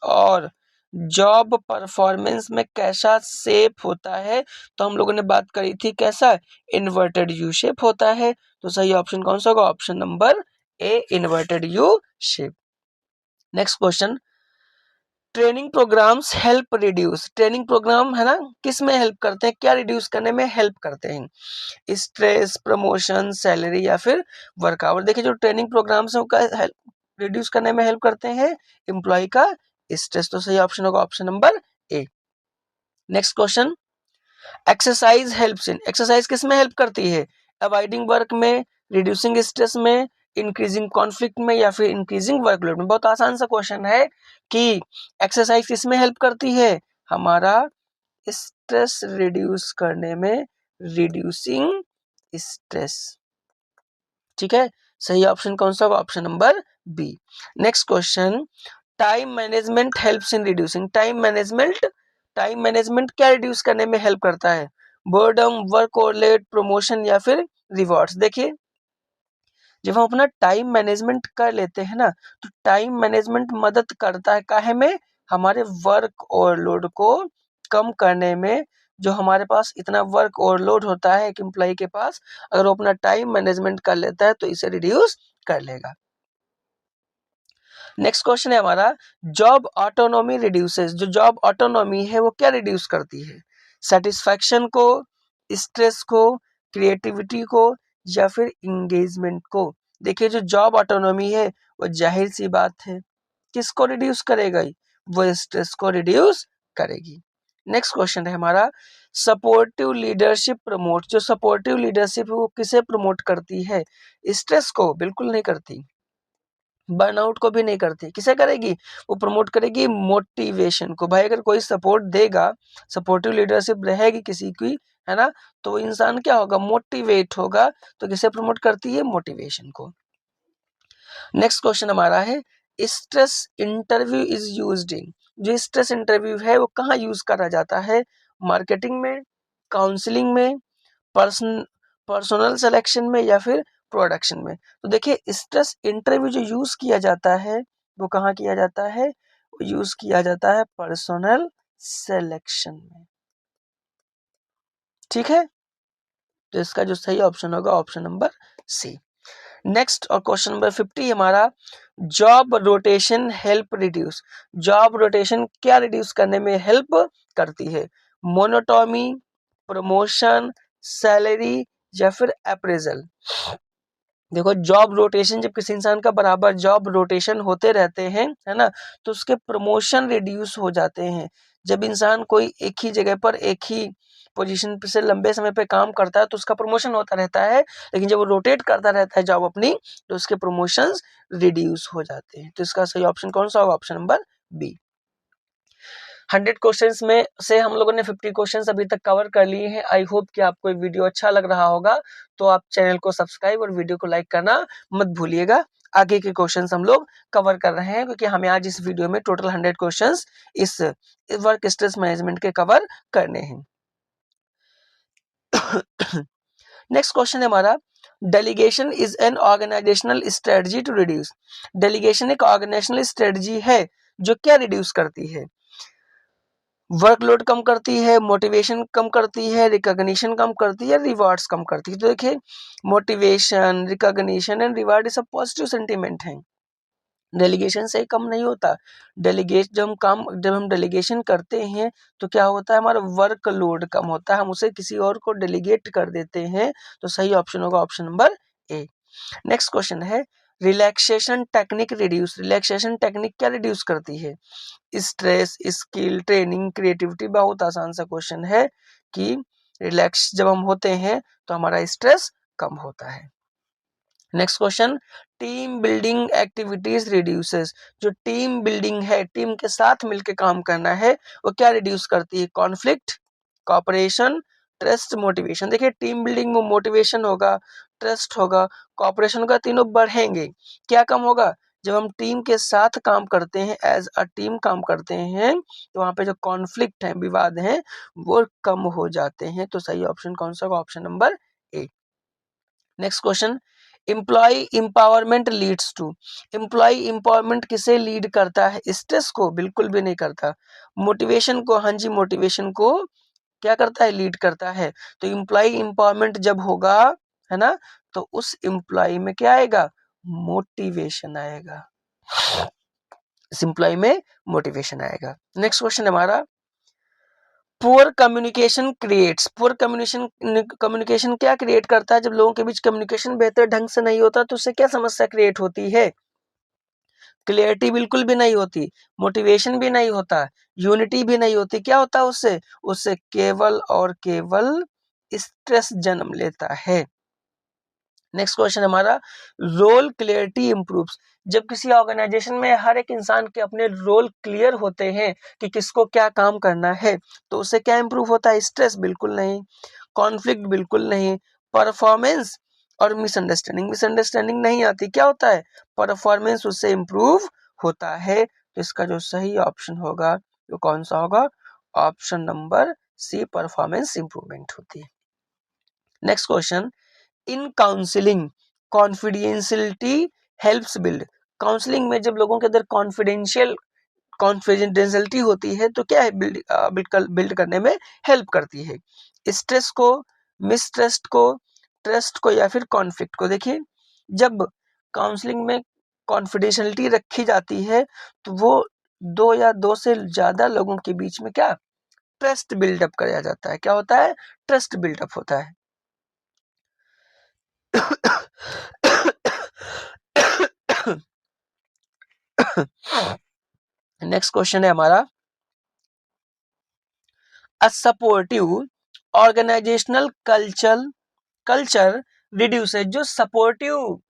और जॉब परफॉर्मेंस में कैसा शेप होता है, तो हम लोगों ने बात करी थी कैसा? इन्वर्टेड यू शेप होता है। तो सही ऑप्शन कौन सा होगा? Option number A, inverted U shape. Next question, training programmes help reduce. Training programme है ना, किस में हेल्प करते हैं? क्या रिड्यूस करने में हेल्प करते हैं? स्ट्रेस, प्रमोशन, सैलरी या फिर वर्क आवर। देखिए जो ट्रेनिंग प्रोग्राम्स है वो रिड्यूस करने में हेल्प करते हैं एम्प्लॉय का स्ट्रेस। तो सही ऑप्शन होगा option number A. Next question, exercise helps in, exercise किस में हेल्प करती है? अवॉइडिंग वर्क में, रिड्यूसिंग स्ट्रेस में, इंक्रीजिंग कॉन्फ्लिक्ट में या फिर इंक्रीजिंग वर्कलोड में। बहुत आसान सा क्वेश्चन है कि एक्सरसाइज किस में हेल्प करती है? हमारा स्ट्रेस रिड्यूस करने में, रिड्यूसिंग स्ट्रेस। ठीक है, सही ऑप्शन कौन सा होगा? Option number B. Next question, time management helps in reducing. Time management क्या रिड्यूस करने में हेल्प करता है? बोर्डम, वर्क ओवरलोड, प्रमोशन या फिर रिवॉर्ड्स। देखिए जब हम अपना टाइम मैनेजमेंट कर लेते हैं ना, तो टाइम मैनेजमेंट मदद करता है काहे में? हमारे वर्क ओवरलोड को कम करने में। जो हमारे पास इतना वर्क ओवरलोड होता है एक एम्प्लॉय के पास, अगर वो अपना टाइम मैनेजमेंट कर लेता है तो इसे रिड्यूस कर लेगा। नेक्स्ट क्वेश्चन है हमारा, जॉब ऑटोनॉमी रिड्यूसेस। जो जॉब ऑटोनॉमी है वो क्या रिड्यूस करती है? सेटिस्फैक्शन को, स्ट्रेस को, क्रिएटिविटी को, या फिर इंगेजमेंट को। देखिए जो जॉब ऑटोनॉमी है वो जाहिर सी बात है किसको रिड्यूस करेगा? वो स्ट्रेस को रिड्यूस करेगी। नेक्स्ट क्वेश्चन है हमारा, सपोर्टिव लीडरशिप प्रमोट। जो सपोर्टिव लीडरशिप है वो किसे प्रमोट करती है? स्ट्रेस को बिल्कुल नहीं करती, बर्नआउट को भी नहीं करती। किसे करेगी? वो प्रमोट करेगी मोटिवेशन को। भाई अगर कोई सपोर्ट देगा, सपोर्टिव लीडरशिप रहेगी किसी की, है ना, तो वो इंसान क्या होगा? मोटिवेट होगा। तो किसे प्रमोट करती है? मोटिवेशन को। नेक्स्ट क्वेश्चन हमारा है, stress interview is used in. जो स्ट्रेस इंटरव्यू है वो कहाँ यूज करा जाता है? मार्केटिंग में, काउंसलिंग में, पर्सनल सिलेक्शन में, या फिर प्रोडक्शन में। तो देखिए स्ट्रेस इंटरव्यू जो यूज किया जाता है वो कहाँ किया जाता है? वो यूज किया जाता है पर्सनल सिलेक्शन में। ठीक है, तो इसका जो सही ऑप्शन होगा ऑप्शन नंबर सी। नेक्स्ट और क्वेश्चन नंबर 50 हमारा, job rotation help reduce. Job rotation क्या रिड्यूस करने में हेल्प करती है? मोनोटोमी, प्रमोशन, सैलरी, या फिर अप्रेजल। देखो जॉब रोटेशन, जब किसी इंसान का बराबर जॉब रोटेशन होते रहते हैं, है ना, तो उसके प्रमोशन रिड्यूस हो जाते हैं। जब इंसान कोई एक ही जगह पर एक ही पोजीशन पे से लंबे समय पे काम करता है तो उसका प्रमोशन होता रहता है, लेकिन जब वो रोटेट करता रहता है जॉब अपनी, तो उसके प्रमोशंस रिड्यूस हो जाते हैं। तो इसका सही ऑप्शन कौन सा होगा? Option number B. 100 क्वेश्चंस में से हम लोगों ने 50 क्वेश्चंस अभी तक कवर कर लिए हैं। आई होप कि आपको ये वीडियो अच्छा लग रहा होगा, तो आप चैनल को सब्सक्राइब और वीडियो को लाइक करना मत भूलिएगा। आगे के क्वेश्चंस हम लोग कवर कर रहे हैं क्योंकि हमें आज इस वीडियो में टोटल 100 क्वेश्चंस इस वर्क स्ट्रेस मैनेजमेंट के कवर करने हैं। नेक्स्ट क्वेश्चन है हमारा, delegation is an organisational strategy to reduce. Delegation एक ऑर्गेनाइजेशनल स्ट्रेटजी है जो क्या रिड्यूस करती है? वर्कलोड कम करती है, मोटिवेशन कम करती है, रिकॉग्निशन कम करती है, रिवार्ड्स कम करती है। तो देखिए मोटिवेशन, रिकॉग्निशन एंड रिवार्ड ये सब पॉजिटिव सेंटीमेंट हैं। डेलीगेशन से कम नहीं होता। जब हम डेलीगेशन करते हैं तो क्या होता है? हमारा वर्कलोड कम होता है, हम उसे किसी और को डेलीगेट कर देते हैं। तो सही ऑप्शन होगा option number A. Next question है, relaxation technique reduce. Relaxation technique क्या रिड्यूस करती है? Stress, skill, training, creativity. बहुत आसान सा क्वेश्चन है कि रिलैक्स जब हम होते हैं तो हमारा स्ट्रेस कम होता है। Next question, team building activities reduces. जो टीम बिल्डिंग है, टीम के साथ मिलकर काम करना है, वो क्या रिड्यूस करती है? Conflict, cooperation, trust, motivation. देखिए टीम बिल्डिंग में मोटिवेशन होगा, ट्रस्ट होगा, कॉपरेशन होगा, तीनों बढ़ेंगे। क्या कम होगा? जब हम टीम के साथ काम करते हैं, एज अ टीम काम करते हैं, तो वहां पे जो कॉन्फ्लिक्ट है, विवाद है, वो कम हो जाते हैं। तो सही ऑप्शन कौन सा होगा? Option number A. Next question, employee empowerment leads to. Employee empowerment किसे लीड करता है? स्ट्रेस को बिल्कुल भी नहीं करता। मोटिवेशन को, हाँ जी, मोटिवेशन को क्या करता है? लीड करता है। तो एम्प्लॉय एम्पावरमेंट जब होगा, है ना, तो उस एम्प्लॉय में क्या आएगा? मोटिवेशन आएगा। इस एम्प्लॉय में मोटिवेशन आएगा। नेक्स्ट क्वेश्चन हमारा, poor communication creates. Poor communication क्या क्रिएट करता है? जब लोगों के बीच कम्युनिकेशन बेहतर ढंग से नहीं होता तो उससे क्या समस्या क्रिएट होती है? क्लियरिटी बिल्कुल भी नहीं होती, मोटिवेशन भी नहीं होता, यूनिटी भी नहीं होती। क्या होता है उससे? उससे केवल और केवल स्ट्रेस जन्म लेता है। नेक्स्ट क्वेश्चन हमारा, रोल क्लियरिटी इंप्रूव्स। जब किसी ऑर्गेनाइजेशन में हर एक इंसान के अपने रोल क्लियर होते हैं कि किसको क्या काम करना है, तो उससे क्या इंप्रूव होता है? स्ट्रेस बिल्कुल नहीं, कॉन्फ्लिक्ट बिल्कुल नहीं, परफॉर्मेंस और मिसअंडरस्टैंडिंग, मिसअंडरस्टैंडिंग नहीं आती। क्या होता है? परफॉर्मेंस उससे इंप्रूव होता है। तो इसका जो सही ऑप्शन होगा वो कौन सा होगा? Option number C, performance improvement होती है। Next question, in counselling confidentiality helps build. Counselling में जब लोगों के अंदर कॉन्फिडेंशियलिटी होती है तो क्या है, बिल्ड करने में हेल्प करती है। स्ट्रेस को, मिसट्रस्ट को, ट्रस्ट को या फिर कॉन्फ्लिक्ट को। देखिए जब काउंसलिंग में कॉन्फिडेंशियलिटी रखी जाती है तो वो दो या दो से ज्यादा लोगों के बीच में क्या, ट्रस्ट बिल्डअप कराया जाता है। क्या होता है, ट्रस्ट बिल्डअप होता है। नेक्स्ट क्वेश्चन है हमारा, a supportive organisational culture reduces. जो सपोर्टिव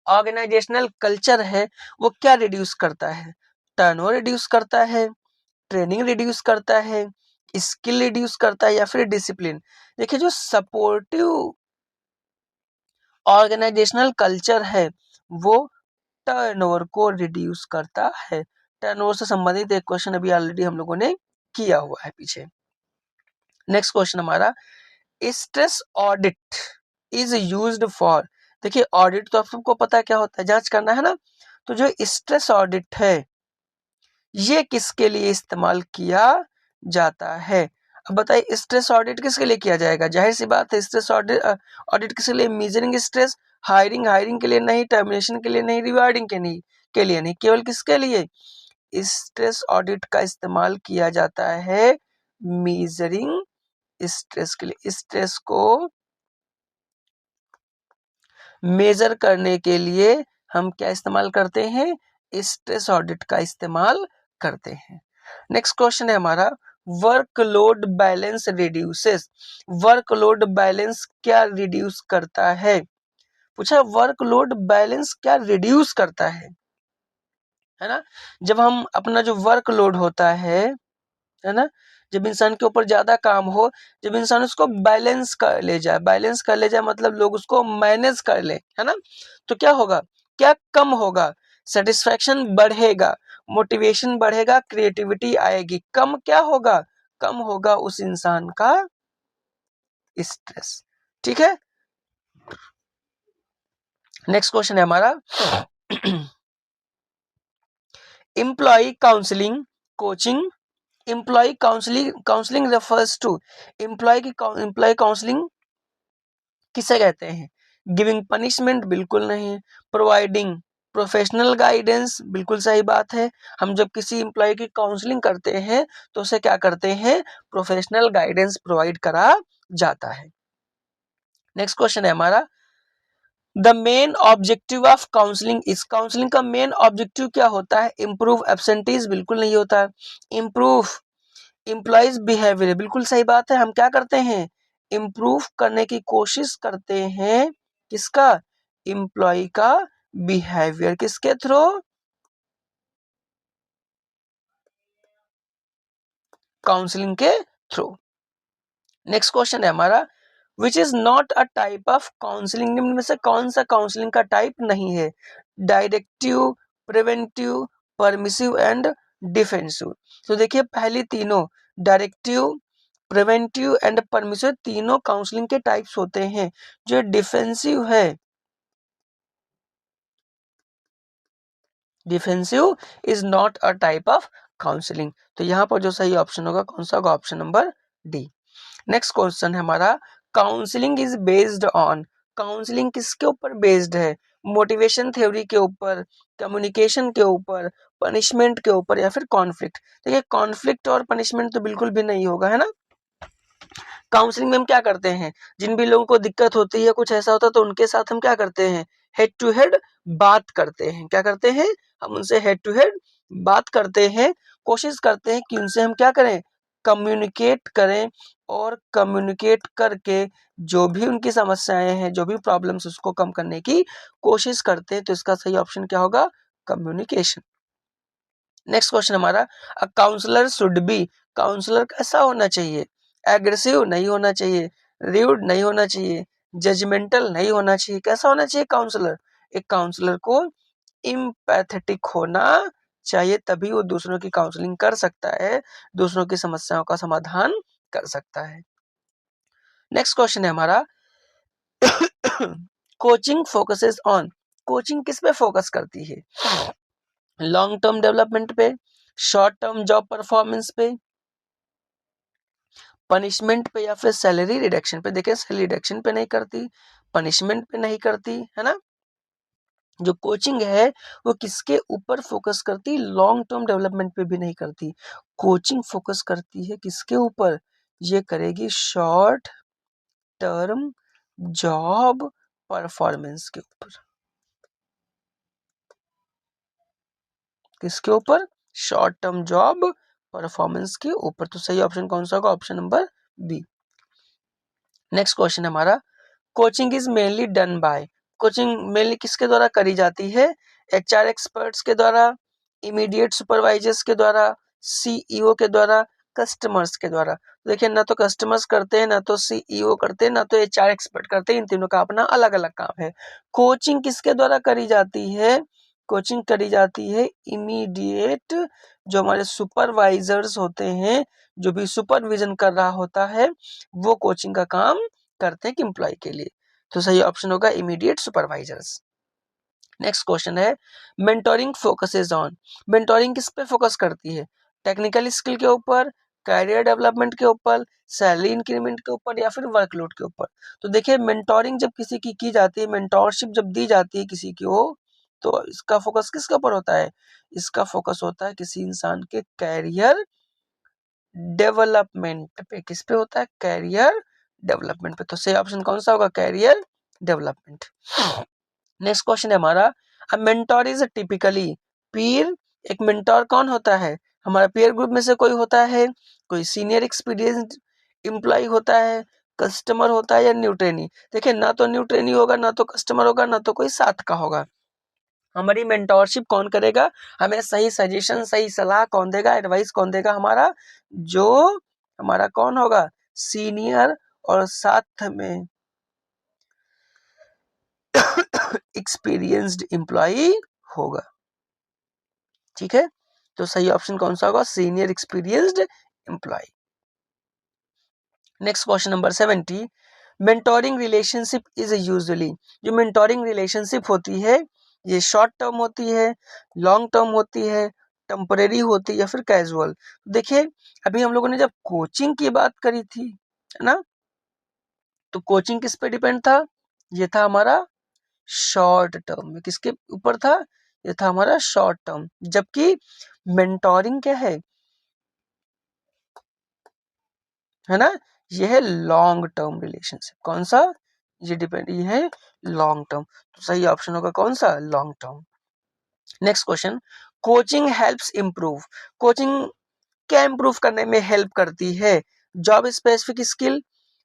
ऑर्गेनाइजेशनल कल्चर है वो क्या रिड्यूस करता है, टर्नओवर रिड्यूस करता है, ट्रेनिंग रिड्यूस करता है, स्किल रिड्यूस करता है या फिर डिसिप्लिन। देखिए जो सपोर्टिव ऑर्गेनाइजेशनल कल्चर है वो टर्नओवर को रिड्यूस करता है। टर्नओवर से संबंधित एक क्वेश्चन अभी ऑलरेडी हम लोगों ने किया हुआ है पीछे। नेक्स्ट क्वेश्चन हमारा, stress audit is used for. देखिए ऑडिट तो आप सबको पता है क्या होता है, जांच करना है ना। तो जो स्ट्रेस ऑडिट है ये किसके लिए इस्तेमाल किया जाता है। अब बताइए स्ट्रेस ऑडिट किसके लिए किया जाएगा, जाहिर सी बात है स्ट्रेस ऑडिट किसके लिए, मेजरिंग स्ट्रेस, हायरिंग के लिए नहीं, टर्मिनेशन के लिए नहीं, रिवार्डिंग के लिए नहीं, केवल किसके लिए, स्ट्रेस ऑडिट का इस्तेमाल किया जाता है मेजरिंग स्ट्रेस के लिए। स्ट्रेस को मेजर करने के लिए हम क्या इस्तेमाल करते हैं, स्ट्रेस ऑडिट का इस्तेमाल करते हैं। नेक्स्ट क्वेश्चन है हमारा, workload balance reduces. Workload balance क्या रिड्यूस करता है, पूछा वर्कलोड बैलेंस क्या रिड्यूस करता है ना। जब हम अपना जो वर्कलोड होता है ना, जब इंसान के ऊपर ज्यादा काम हो, जब इंसान उसको बैलेंस कर ले जाए मतलब लोग उसको मैनेज कर ले, है ना, तो क्या होगा, क्या कम होगा, सेटिस्फैक्शन बढ़ेगा, मोटिवेशन बढ़ेगा, क्रिएटिविटी आएगी। कम क्या होगा, कम होगा उस इंसान का स्ट्रेस। ठीक है। नेक्स्ट क्वेश्चन है हमारा, employee counselling coaching. Counselling refers to, employee counselling किसे कहते हैं, गिविंग पनिशमेंट बिल्कुल नहीं, प्रोवाइडिंग प्रोफेशनल गाइडेंस बिल्कुल सही बात है। हम जब किसी एम्प्लॉय की काउंसलिंग करते हैं तो उसे क्या करते हैं, प्रोफेशनल गाइडेंस प्रोवाइड करा जाता है। नेक्स्ट क्वेश्चन है हमारा, the main objective of counselling is. Counselling का मेन ऑब्जेक्टिव क्या होता है, इंप्रूव एब्सेंटीज बिल्कुल नहीं होता है, इंप्रूव एम्प्लॉइज बिहेवियर बिल्कुल सही बात है। हम क्या करते हैं, इम्प्रूव करने की कोशिश करते हैं किसका, एम्प्लॉय का बिहेवियर, किसके थ्रू, काउंसलिंग के थ्रू। नेक्स्ट क्वेश्चन है हमारा, which is not a type of counselling. निम्न में से कौन सा काउंसलिंग का टाइप नहीं है, directive, preventive, permissive and defensive. तो देखिए पहली तीनों, डायरेक्टिव, प्रिवेंटिव एंड परमिसिव, तीनों काउंसलिंग के टाइप्स होते हैं। जो डिफेंसिव है, defensive is not a type of counselling. तो यहाँ पर जो सही ऑप्शन होगा कौन सा होगा, option number D. Next question है हमारा, counselling is based on. Counselling किसके ऊपर बेस्ड है, मोटिवेशन थ्योरी के ऊपर, कम्युनिकेशन के ऊपर, पनिशमेंट के ऊपर या फिर कॉन्फ्लिक्ट। देखिए कॉन्फ्लिक्ट और पनिशमेंट तो बिल्कुल भी नहीं होगा, है ना। काउंसलिंग में हम क्या करते हैं, जिन भी लोगों को दिक्कत होती है, कुछ ऐसा होता है तो उनके साथ हम क्या करते हैं, हेड टू हेड बात करते हैं। क्या करते हैं, हम उनसे हेड टू हेड बात करते हैं, कोशिश करते हैं कि उनसे हम क्या करें, कम्युनिकेट करें, और कम्युनिकेट करके जो भी उनकी समस्याएं हैं, जो भी प्रॉब्लम्स, उसको कम करने की कोशिश करते हैं। तो इसका सही ऑप्शन क्या होगा, कम्युनिकेशन। नेक्स्ट क्वेश्चन हमारा, a counsellor should be. Counsellor कैसा होना चाहिए, एग्रेसिव नहीं होना चाहिए, रूड नहीं होना चाहिए, जजमेंटल नहीं होना चाहिए। कैसा होना चाहिए काउंसलर, एक काउंसलर को इम्पैथेटिक होना चाहिए, तभी वो दूसरों की काउंसलिंग कर सकता है, दूसरों की समस्याओं का समाधान कर सकता है। नेक्स्ट क्वेश्चन है हमारा, कोचिंग फोकसेस ऑन। कोचिंग किस पे फोकस करती है, लॉन्ग टर्म डेवलपमेंट पे, शॉर्ट टर्म जॉब परफॉर्मेंस पे, पनिशमेंट पे, या फिर सैलरी रिडक्शन पे। देखिए सैलरी रिडक्शन पे नहीं करती, पनिशमेंट पे नहीं करती, है ना। जो कोचिंग है वो किसके ऊपर फोकस करती, लॉन्ग टर्म डेवलपमेंट पे भी नहीं करती। कोचिंग फोकस करती है किसके ऊपर, ये करेगी शॉर्ट टर्म जॉब परफॉर्मेंस के ऊपर। किसके ऊपर, शॉर्ट टर्म जॉब परफॉर्मेंस के ऊपर। तो सही ऑप्शन कौन सा होगा, option number B. Next question हमारा, coaching is mainly done by, coaching mainly किसके द्वारा करी जाती है, एचआर एक्सपर्ट्स के द्वारा, इमीडिएट सुपरवाइजर्स के द्वारा, सीईओ के द्वारा, कस्टमर्स के द्वारा। देखिए ना तो कस्टमर्स करते हैं, ना तो सीईओ करते हैं, ना तो एचआर एक्सपर्ट करते हैं, इन तीनों का अपना अलग अलग काम है। कोचिंग किसके द्वारा करी जाती है, कोचिंग करी जाती है इमीडिएट, जो हमारे सुपरवाइजर्स होते हैं, जो भी सुपरविजन कर रहा होता है, वो कोचिंग का काम करते हैं कि एम्प्लॉय के लिए। तो सही ऑप्शन होगा इमीडिएट सुपरवाइजर्स। नेक्स्ट क्वेश्चन है, मेंटोरिंग फोकसेस ऑन, मेंटोरिंग किस पे फोकस करती है, टेक्निकल स्किल के ऊपर, कैरियर डेवलपमेंट के ऊपर, सैलरी इंक्रीमेंट के ऊपर, या फिर वर्कलोड के ऊपर। तो देखिए मेंटोरिंग जब किसी की जाती है, मेंटोरशिप जब दी जाती है किसी को, तो इसका फोकस किसके ऊपर होता है, इसका फोकस होता है किसी इंसान के कैरियर डेवलपमेंट पे। किस पे होता है, कैरियर डेवलपमेंट पे। तो सही ऑप्शन कौन सा होगा, कैरियर डेवलपमेंट। नेक्स्ट क्वेश्चन है हमारा, अ मेंटोर इज टिपिकली पीर, एक मेंटोर कौन होता है, हमारा पीयर ग्रुप में से कोई होता है, कोई सीनियर एक्सपीरियंस्ड एम्प्लॉय होता है, कस्टमर होता है, या न्यू ट्रेनी। देखिए ना तो न्यू ट्रेनी होगा, ना तो कस्टमर होगा, ना तो कोई साथ का होगा। हमारी मेंटोरशिप कौन करेगा, हमें सही सजेशन, सही सलाह कौन देगा, एडवाइस कौन देगा, हमारा जो हमारा कौन होगा, सीनियर और साथ में एक्सपीरियंस्ड एम्प्लॉय होगा। ठीक है, तो सही ऑप्शन कौन सा होगा, senior experienced employee. Next question number 70, mentoring relationship is usually, जो मेंटोरिंग रिलेशनशिप होती है ये शॉर्ट टर्म होती है, लॉन्ग टर्म होती है, टेम्परेरी होती है, या फिर कैजुअल। देखिए अभी हम लोगों ने जब कोचिंग की बात करी थी, है ना, तो कोचिंग किस पे डिपेंड था, ये था हमारा शॉर्ट टर्म में, किसके ऊपर था, ये था हमारा शॉर्ट टर्म। जबकि मेंटोरिंग क्या है ना, ये है लॉन्ग टर्म रिलेशनशिप। कौन सा, ये डिपेंड, ये है लॉन्ग टर्म। तो सही ऑप्शन होगा कौन सा, long term. Next question, coaching helps improve, coaching क्या इंप्रूव करने में हेल्प करती है, job specific skill,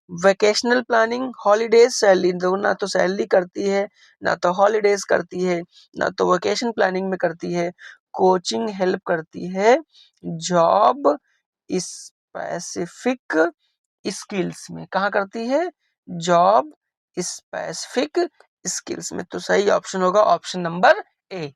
vocational planning, holidays, salary. ना तो सैलरी करती है, ना तो हॉलीडेज करती है, ना तो वेकेशन प्लानिंग में करती है। कोचिंग हेल्प करती है जॉब स्पेसिफिक स्किल्स में। कहाँ करती है, जॉब स्पेसिफिक स्किल्स में। तो सही ऑप्शन होगा option number A.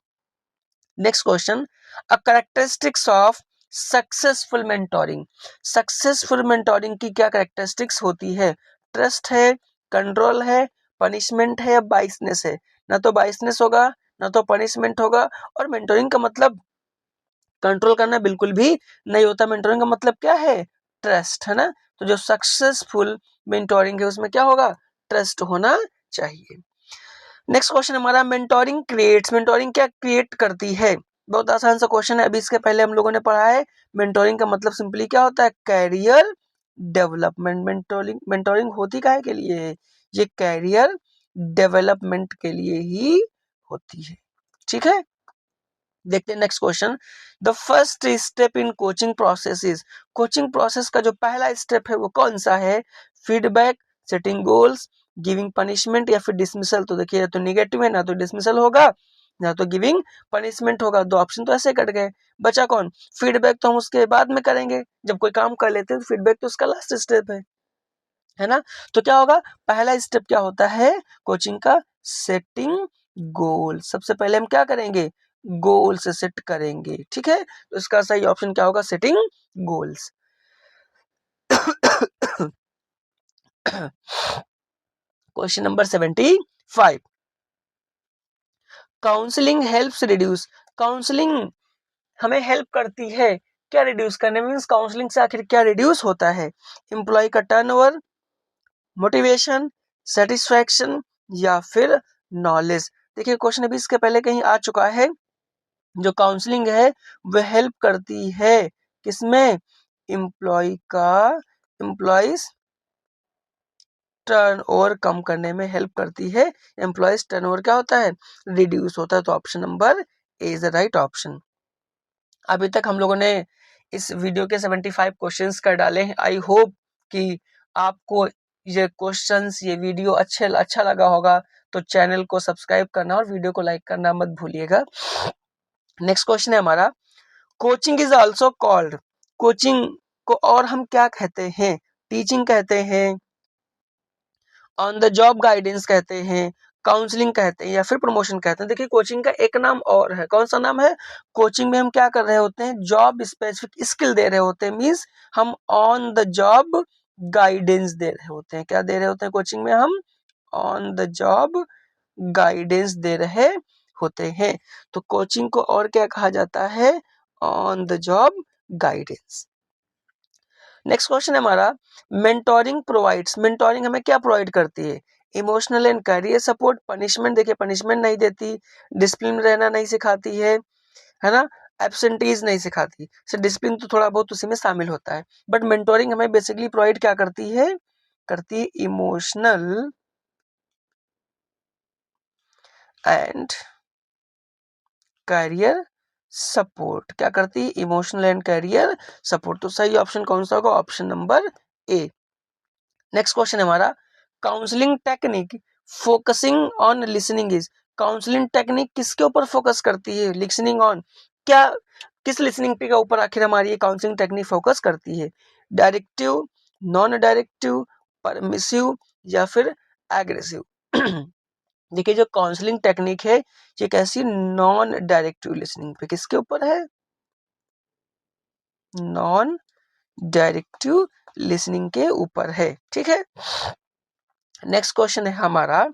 Next question, a characteristics of successful mentoring, successful mentoring की क्या कैरेक्टरिस्टिक्स होती है, ट्रस्ट है, कंट्रोल है, पनिशमेंट है, या बाइसनेस है। ना तो बाइसनेस होगा, ना तो पनिशमेंट होगा, और मेंटोरिंग का मतलब कंट्रोल करना बिल्कुल भी नहीं होता। मेंटोरिंग का मतलब क्या है, ट्रस्ट, है ना। तो जो सक्सेसफुल मेंटोरिंग है उसमें क्या होगा, ट्रस्ट होना चाहिए। नेक्स्ट क्वेश्चन हमारा, मेंटोरिंग क्रिएट्स, मेंटोरिंग क्या क्रिएट करती है। बहुत आसान सा क्वेश्चन है, अभी इसके पहले हम लोगों ने पढ़ा है। मेंटोरिंग का मतलब सिंपली क्या होता है, कैरियर डेवलपमेंट। मेंटोरिंग मेंटोरिंग होती काहे के लिए है, ये कैरियर डेवलपमेंट के लिए ही होती है। ठीक है, देखते हैं next question, the first step in coaching process is, coaching process का जो पहला स्टेप है वो कौन सा है, feedback, setting goals, giving punishment, या फिर डिसमिसल। तो देखिए या तो निगेटिव है, ना तो डिसमिसल होगा, ना तो गिविंग पनिशमेंट होगा। दो ऑप्शन तो ऐसे कट गए, बचा कौन, फीडबैक तो हम उसके बाद में करेंगे, जब कोई काम कर लेते हैं तो फीडबैक तो उसका लास्ट स्टेप है ना। तो क्या होगा, पहला स्टेप क्या होता है कोचिंग का, सेटिंग गोल। सबसे पहले हम क्या करेंगे, गोल से सेट करेंगे। ठीक है, तो इसका सही ऑप्शन क्या होगा, setting goals. Question number 75, counselling helps reduce, counselling हमें हेल्प करती है क्या रिड्यूस करने में, मीन्स काउंसलिंग से आखिर क्या रिड्यूस होता है, एम्प्लॉय का टर्नओवर, मोटिवेशन, सेटिस्फैक्शन या फिर नॉलेज। देखिए क्वेश्चन अभी इसके पहले कहीं आ चुका है, जो काउंसलिंग है वह हेल्प करती है किसमें, एम्प्लॉय का, एम्प्लॉयज टर्नओवर कम करने में हेल्प करती है। एम्प्लॉयज टर्नओवर क्या होता है, रिड्यूस होता है। तो option number A is the right option. अभी तक हम लोगों ने इस वीडियो के 75 क्वेश्चंस कर डाले हैं। आई होप कि आपको ये क्वेश्चंस, ये वीडियो अच्छा लगा होगा। तो चैनल को सब्सक्राइब करना और वीडियो को लाइक करना मत भूलिएगा। नेक्स्ट क्वेश्चन है हमारा, coaching is also called, coaching को और हम क्या कहते हैं, टीचिंग कहते हैं, ऑन द जॉब गाइडेंस कहते हैं, काउंसलिंग कहते हैं या फिर प्रमोशन कहते हैं। देखिए कोचिंग का एक नाम और है, कौन सा नाम है, कोचिंग में हम क्या कर रहे होते हैं, जॉब स्पेसिफिक स्किल दे रहे होते हैं, मींस हम ऑन द जॉब गाइडेंस दे रहे होते हैं। क्या दे रहे होते हैं कोचिंग में, हम ऑन द जॉब गाइडेंस दे रहे होते हैं। तो कोचिंग को और क्या कहा जाता है, on the job guidance. Next question है हमारा, मेंटोरिंग प्रोवाइड्स, मेंटोरिंग हमें क्या प्रोवाइड करती है, emotional and career support, punishment, देखिए पनिशमेंट नहीं देती, डिसिप्लिन रहना नहीं सिखाती है ना, एब्सेंटीज नहीं सिखाती, सिर्फ डिसिप्लिन तो थोड़ा बहुत उसी में शामिल होता है। बट मेंटोरिंग हमें बेसिकली प्रोवाइड क्या करती है, करती है इमोशनल एंड करियर सपोर्ट। क्या करती है, इमोशनल एंड करियर सपोर्ट। तो सही ऑप्शन कौन सा होगा, option number A. Next question है हमारा, counselling technique focusing on listening is, counselling technique किसके ऊपर फोकस करती है, लिसनिंग ऑन, क्या किस लिसनिंग पे के ऊपर आखिर हमारी ये काउंसलिंग टेक्निक फोकस करती है, डायरेक्टिव, नॉन डायरेक्टिव, परमिसिव या फिर एग्रेसिव। देखिए जो काउंसलिंग टेक्निक है ये कैसी, नॉन डायरेक्टिव लिसनिंग पे, किसके ऊपर है, नॉन डायरेक्टिव लिसनिंग के ऊपर है। ठीक है, नेक्स्ट क्वेश्चन है हमारा,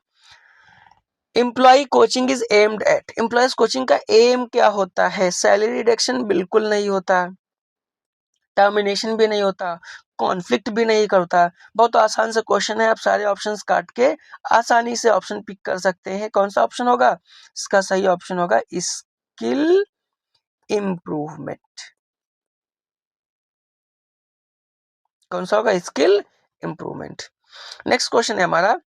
employee coaching is aimed at, employees coaching का एम क्या होता है, सैलरी रिडक्शन बिल्कुल नहीं होता, टर्मिनेशन भी नहीं होता, कॉन्फ्लिक्ट भी नहीं करता। बहुत आसान से क्वेश्चन है, आप सारे ऑप्शंस काट के आसानी से ऑप्शन पिक कर सकते हैं। कौन सा ऑप्शन होगा, इसका सही ऑप्शन होगा स्किल इम्प्रूवमेंट। कौन सा होगा, स्किल इम्प्रूवमेंट। नेक्स्ट क्वेश्चन है हमारा,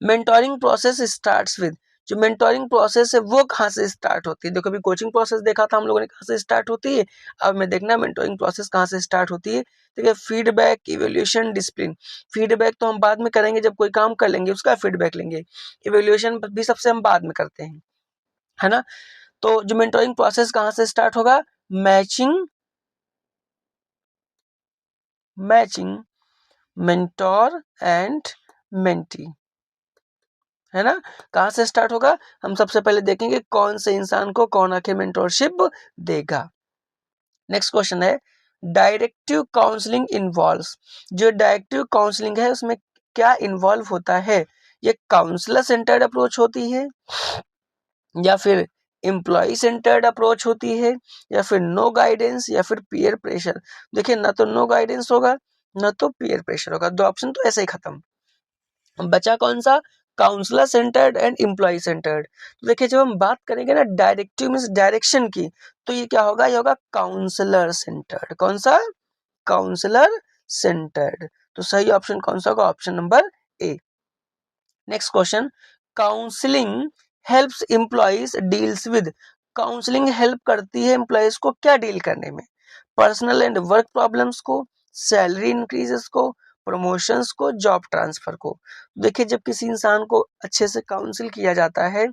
मेंटोरिंग प्रोसेस स्टार्ट्स विद, जो मेंटोरिंग प्रोसेस है वो कहाँ से स्टार्ट होती है। देखो अभी कोचिंग प्रोसेस देखा था हम लोगों ने कहाँ से स्टार्ट होती है, अब मैं देखना मेंटोरिंग प्रोसेस कहाँ से स्टार्ट होती है। देखिए फीडबैक, इवैल्यूएशन, डिसिप्लिन। फीडबैक तो हम बाद में करेंगे, जब कोई काम कर लेंगे उसका फीडबैक लेंगे। इवैल्यूएशन भी सबसे हम बाद में करते हैं, है ना। तो जो मेंटोरिंग प्रोसेस कहाँ से स्टार्ट होगा, matching, matching mentor and mentee, है ना। कहां से स्टार्ट होगा, हम सबसे पहले देखेंगे कौन से इंसान को कौन आखिर मेंटोरशिप देगा। नेक्स्ट क्वेश्चन है, डायरेक्टिव काउंसलिंग इन्वॉल्व्स, जो डायरेक्टिव काउंसलिंग है उसमें क्या इन्वॉल्व होता है, ये काउंसलर सेंटर्ड अप्रोच होती है या फिर एम्प्लॉय सेंटर्ड अप्रोच होती है या फिर नो गाइडेंस या फिर पीयर प्रेशर। देखिए ना तो नो गाइडेंस होगा ना तो पीयर प्रेशर होगा, दो ऑप्शन तो ऐसे ही खत्म। बचा कौन सा, counsellor centred and employee centred. तो देखिए जब हम बात करेंगे ना डायरेक्टिव मींस डायरेक्शन की, तो ये क्या होगा, ये होगा काउंसलर सेंटर्ड। कौन सा, काउंसलर सेंटर्ड। तो सही ऑप्शन कौन सा होगा, option number A. Next question, counselling helps employees deals with, counselling help करती है एम्प्लॉयज को क्या डील करने में, पर्सनल एंड वर्क प्रॉब्लम्स को, सैलरी इंक्रीजेस को, प्रमोशंस को, जॉब ट्रांसफर को। देखिए जब किसी इंसान को अच्छे से काउंसिल किया जाता है,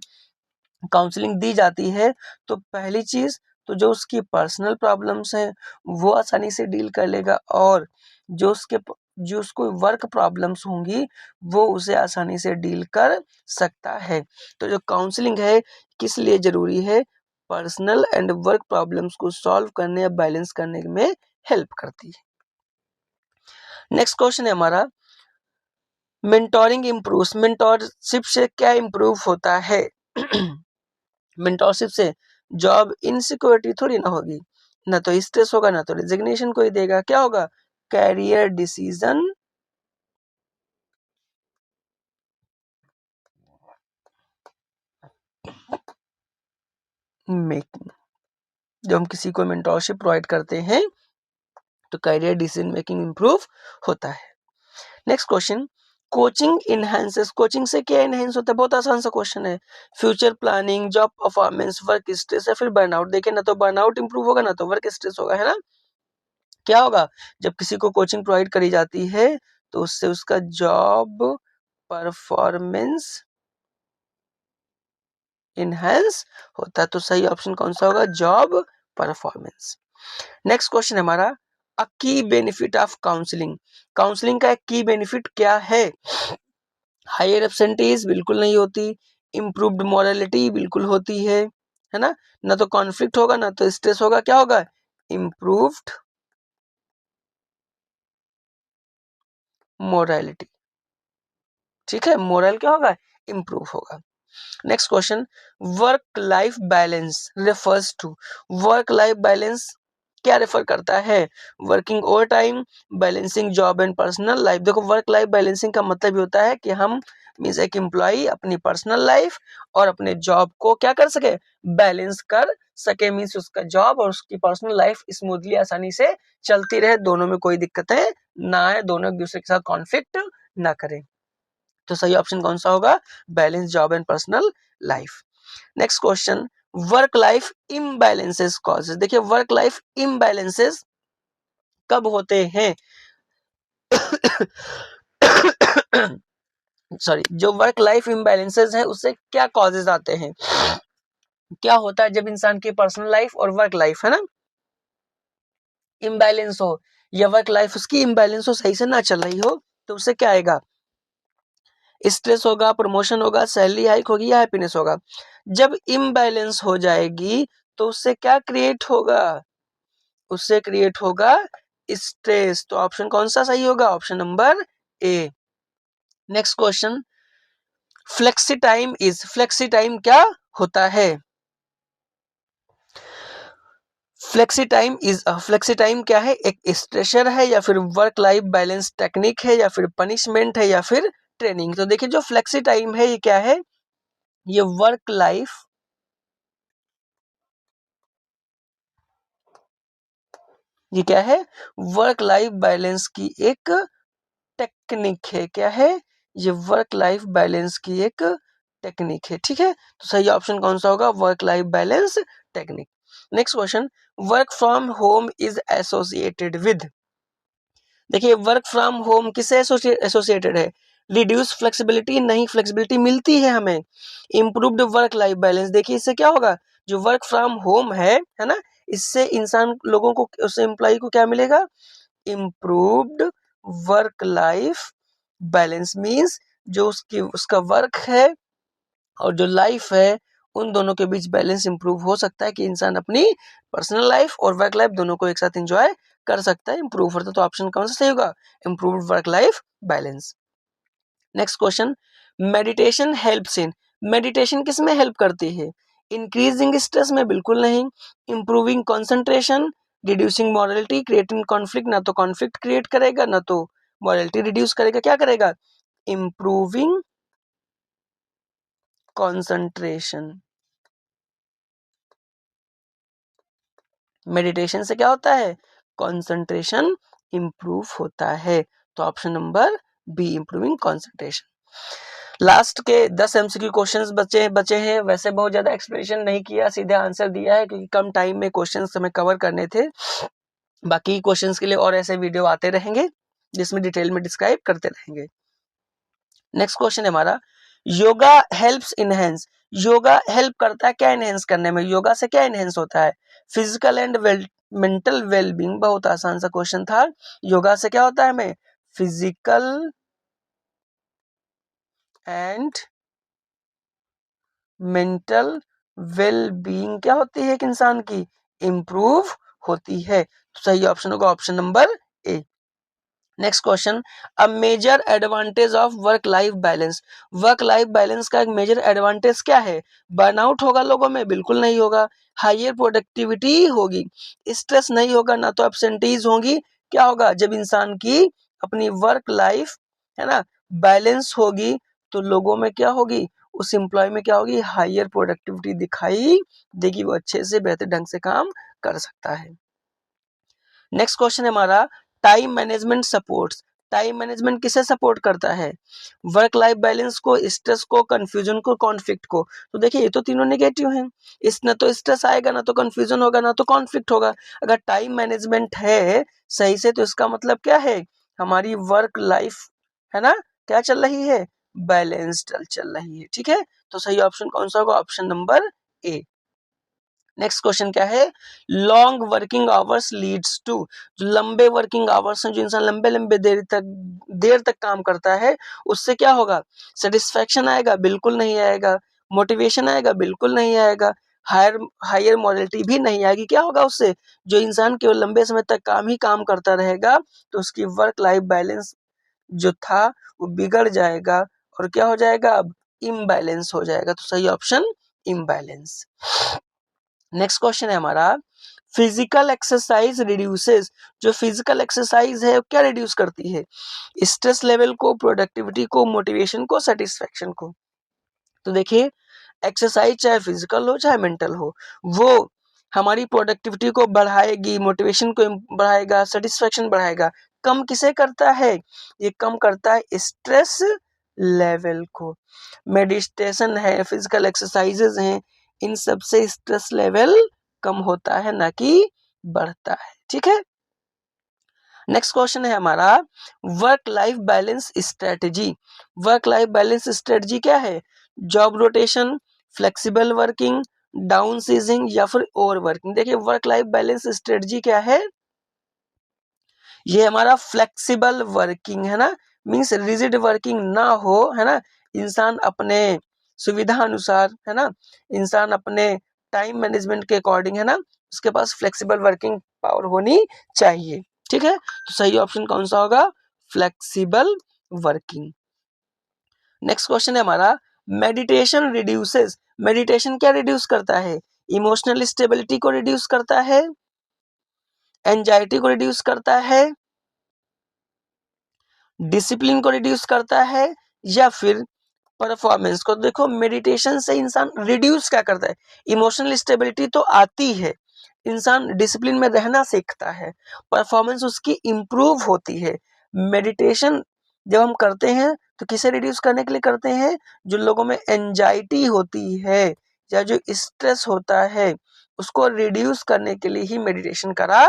काउंसलिंग दी जाती है, तो पहली चीज तो जो उसकी पर्सनल प्रॉब्लम्स हैं वो आसानी से डील कर लेगा, और जो उसको वर्क प्रॉब्लम्स होंगी वो उसे आसानी से डील कर सकता है। तो जो काउंसलिंग है किस लिए जरूरी है, पर्सनल एंड वर्क प्रॉब्लम्स को सॉल्व करने या बैलेंस करने में हेल्प करती है। नेक्स्ट क्वेश्चन है हमारा, मेंटोरिंग इम्प्रूव्स, मेंटोरशिप से क्या इम्प्रूव होता है। मेंटोरशिप से जॉब इनसिक्योरिटी थोड़ी ना होगी, ना तो स्ट्रेस होगा, ना तो रिजिग्नेशन कोई देगा। क्या होगा? Career decision making. जब हम किसी को मेंटोरशिप प्रोवाइड करते हैं तो कैरियर डिसीजन मेकिंग इंप्रूव होता है। Next question, coaching enhances, coaching से क्या इनहेंस होता है? बहुत आसान सा क्वेश्चन है। Future planning, job performance, work stress या फिर बर्नआउट। देखिए ना तो बर्नआउट इंप्रूव होगा, ना तो वर्क स्ट्रेस होगा, है ना। क्या होगा? जब किसी को कोचिंग प्रोवाइड करी जाती है तो उससे उसका जॉब परफॉर्मेंस इनहेंस होता है। तो सही ऑप्शन कौन सा होगा? Job performance. नेक्स्ट क्वेश्चन हमारा, अ की बेनिफिट ऑफ काउंसलिंग। काउंसलिंग का एक की बेनिफिट क्या है? हायर एब्सेंटीज बिल्कुल नहीं होती, इंप्रूव्ड मोरालिटी बिल्कुल होती है ना। ना तो कॉन्फ्लिक्ट होगा, ना तो स्ट्रेस होगा। क्या होगा? Improved morality. ठीक है, मोरल क्या होगा? इंप्रूव होगा। Next question, work life balance refers to. Work life balance क्या रेफर करता है? Working overtime, balancing job and personal life. देखो, वर्क लाइफ बैलेंसिंग का मतलब ये होता है कि हम मीन्स एक एम्प्लॉय अपनी पर्सनल लाइफ और अपने जॉब को क्या कर सके? बैलेंस कर सके। मीन्स उसका जॉब और उसकी पर्सनल लाइफ स्मूथली आसानी से चलती रहे, दोनों में कोई दिक्कतें ना आए, दोनों एक दूसरे के साथ कॉन्फ्लिक्ट ना करें। तो सही ऑप्शन कौन सा होगा? Balance job and personal life. Next question, work life imbalances causes. देखिए, वर्क लाइफ इम्बैलेंसेस कब होते हैं? सॉरी, जो वर्क लाइफ इम्बैलेंसेस है उससे क्या कॉजेस आते हैं? क्या होता है जब इंसान की पर्सनल लाइफ और वर्क लाइफ है ना इम्बैलेंस हो, या वर्क लाइफ उसकी इम्बैलेंस हो, सही से ना चल रही हो, तो उससे क्या आएगा? स्ट्रेस होगा, प्रमोशन होगा, सैलरी हाइक होगी या हैप्पीनेस होगा। जब इम्बैलेंस हो जाएगी तो उससे क्या क्रिएट होगा? उससे क्रिएट होगा स्ट्रेस। तो ऑप्शन कौन सा सही होगा? Option number A. Next question, flexi time is, flexi time क्या होता है? Flexi time is, flexi time क्या है? एक स्ट्रेसर है, या फिर वर्क लाइफ बैलेंस टेक्निक है, या फिर पनिशमेंट है, या फिर ट्रेनिंग। तो देखिए, जो फ्लेक्सी टाइम है ये क्या है? ये वर्क लाइफ, ये क्या है? वर्क लाइफ बैलेंस की एक टेक्निक है। क्या है? ये वर्क लाइफ बैलेंस की एक टेक्निक है। ठीक है, तो सही ऑप्शन कौन सा होगा? Work life balance technique. Next question, work from home is associated with. देखिए, वर्क फ्रॉम होम किससे एसोसिएटेड है? रिड्यूस फ्लेक्सिबिलिटी, नहीं, फ्लेक्सिबिलिटी मिलती है हमें। इंप्रूव्ड वर्क लाइफ बैलेंस, देखिए इससे क्या होगा? जो वर्क फ्रॉम होम है ना, इससे इंसान लोगों को, उससे एम्प्लॉय को क्या मिलेगा? Improved work life balance. Means जो उसकी उसका वर्क है और जो लाइफ है उन दोनों के बीच बैलेंस इंप्रूव हो सकता है कि इंसान अपनी पर्सनल लाइफ और वर्क लाइफ दोनों को एक साथ एंजॉय कर सकता है, इंप्रूव होता है। तो ऑप्शन कौन सा सही होगा? Improved work life balance. Next question, meditation helps in. Meditation किस में हेल्प करती है? इंक्रीजिंग स्ट्रेस में बिल्कुल नहीं। Improving concentration, reducing morality, creating conflict, ना तो कॉन्फ्लिक्ट क्रिएट करेगा, ना तो मॉरलिटी रिड्यूस करेगा। क्या करेगा? Improving concentration. मेडिटेशन से क्या होता है? कंसंट्रेशन इंप्रूव होता है। तो option number B, improving concentration. Last के 10 एमसीक्यू क्वेश्चंस बचे हैं। वैसे बहुत ज्यादा एक्सप्लेनेशन नहीं किया, सीधे आंसर दिया है क्योंकि कम टाइम में क्वेश्चंस हमें कवर करने थे। बाकी क्वेश्चंस के लिए और ऐसे वीडियो आते रहेंगे जिसमें डिटेल में डिस्क्राइब करते रहेंगे। नेक्स्ट क्वेश्चन है हमारा, yoga helps enhance. Yoga help करता है क्या इनहेंस करने में? योगा से क्या इनहेंस होता है? Physical and mental wellbeing. बहुत आसान सा क्वेश्चन था। योगा से क्या होता है हमें? फिजिकल एंड मेंटल वेलबींग क्या होती है एक इंसान की? इंप्रूव होती है। तो सही ऑप्शन होगा option number A. Next question, a major advantage of work life balance. Work life balance का एक मेजर एडवांटेज क्या है? बर्नआउट होगा लोगों में? बिल्कुल नहीं होगा। हायर प्रोडक्टिविटी होगी, स्ट्रेस नहीं होगा, ना तो एब्सेंटीज होंगी। क्या होगा? जब इंसान की अपनी वर्क लाइफ है ना बैलेंस होगी तो लोगों में क्या होगी? उस एम्प्लॉय में क्या होगी? हायर प्रोडक्टिविटी दिखाई देगी, वो अच्छे से बेहतर ढंग से काम कर सकता है। नेक्स्ट क्वेश्चन है हमारा, time management supports. Time management किसे सपोर्ट करता है? वर्क लाइफ बैलेंस को, स्ट्रेस को, कंफ्यूजन को, कॉन्फ्लिक्ट को। तो देखिए ये तो तीनों नेगेटिव हैं, इस ना तो स्ट्रेस आएगा, ना तो कंफ्यूजन होगा, ना तो कॉन्फ्लिक्ट होगा। अगर टाइम मैनेजमेंट है सही से तो इसका मतलब क्या है? हमारी वर्क लाइफ है ना क्या चल रही है? बैलेंस्ड चल रही है। ठीक है, तो सही ऑप्शन कौन सा होगा? Option number A. Next question क्या है? Long working hours leads to. जो लंबे वर्किंग आवर्स हैं, जो इंसान लंबे लंबे देर तक काम करता है, उससे क्या होगा? सेटिस्फेक्शन आएगा? बिल्कुल नहीं आएगा। मोटिवेशन आएगा? बिल्कुल नहीं आएगा। हायर हायर मोरालिटी भी नहीं आएगी। क्या होगा उससे? जो इंसान केवल लंबे समय तक काम ही काम करता रहेगा तो उसकी वर्क लाइफ बैलेंस जो था वो बिगड़ जाएगा और क्या हो जाएगा? अब इम्बैलेंस हो जाएगा। तो सही ऑप्शन इम्बैलेंस। नेक्स्ट क्वेश्चन है हमारा, फिजिकल एक्सरसाइज रिड्यूसेस। जो फिजिकल एक्सरसाइज है वो क्या रिड्यूस करती है? स्ट्रेस लेवल को, प्रोडक्टिविटी को, मोटिवेशन को, सेटिस्फेक्शन को। तो देखिए एक्सरसाइज चाहे फिजिकल हो चाहे मेंटल हो, वो हमारी प्रोडक्टिविटी को बढ़ाएगी, मोटिवेशन को बढ़ाएगा, सेटिस्फेक्शन बढ़ाएगा। कम किसे करता है? ये कम करता है स्ट्रेस लेवल को। मेडिटेशन है, फिजिकल एक्सरसाइजेज हैं, इन सब से स्ट्रेस लेवल कम होता है, ना कि बढ़ता है। ठीक है, नेक्स्ट क्वेश्चन है हमारा, work life balance strategy. Work life balance strategy क्या है? Job rotation, flexible working, downsizing या फिर ओवर वर्किंग। देखिए वर्क लाइफ बैलेंस स्ट्रेटजी क्या है? ये हमारा फ्लेक्सिबल वर्किंग है ना, मीन्स रिजिड वर्किंग ना हो, है ना। इंसान अपने सुविधा अनुसार, है ना, इंसान अपने टाइम मैनेजमेंट के अकॉर्डिंग, है ना, उसके पास फ्लेक्सिबल वर्किंग पावर होनी चाहिए। ठीक है, तो सही ऑप्शन कौन सा होगा? Flexible working. नेक्स्ट क्वेश्चन है हमारा, मेडिटेशन रिड्यूसेस। मेडिटेशन क्या रिड्यूस करता है? इमोशनल स्टेबिलिटी को रिड्यूस करता है, एंजाइटी को रिड्यूस करता है, डिसिप्लिन को रिड्यूस करता है, या फिर परफॉर्मेंस को। देखो मेडिटेशन से इंसान रिड्यूस क्या करता है? इमोशनल स्टेबिलिटी तो आती है, इंसान डिसिप्लिन में रहना सीखता है, परफॉर्मेंस उसकी इंप्रूव होती है। मेडिटेशन जब हम करते हैं तो किसे रिड्यूस करने के लिए करते हैं? जो लोगों में एंजाइटी होती है या जो स्ट्रेस होता है उसको रिड्यूस करने के लिए ही मेडिटेशन करा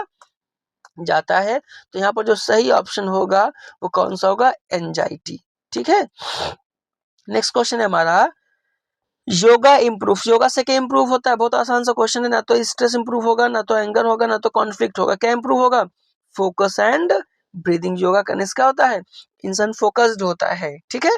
जाता है। तो यहाँ पर जो सही ऑप्शन होगा वो कौन सा होगा? एंजाइटी। ठीक है, नेक्स्ट क्वेश्चन है हमारा, योगा इंप्रूव। योगा से क्या इंप्रूव होता है? बहुत आसान सा क्वेश्चन है, ना तो स्ट्रेस इंप्रूव होगा, ना तो एंगर होगा, ना तो कॉन्फ्लिक्ट होगा। क्या इंप्रूव होगा? Focus and breathing. योगा करने से क्या होता है? इंसान फोकस्ड होता है। ठीक है,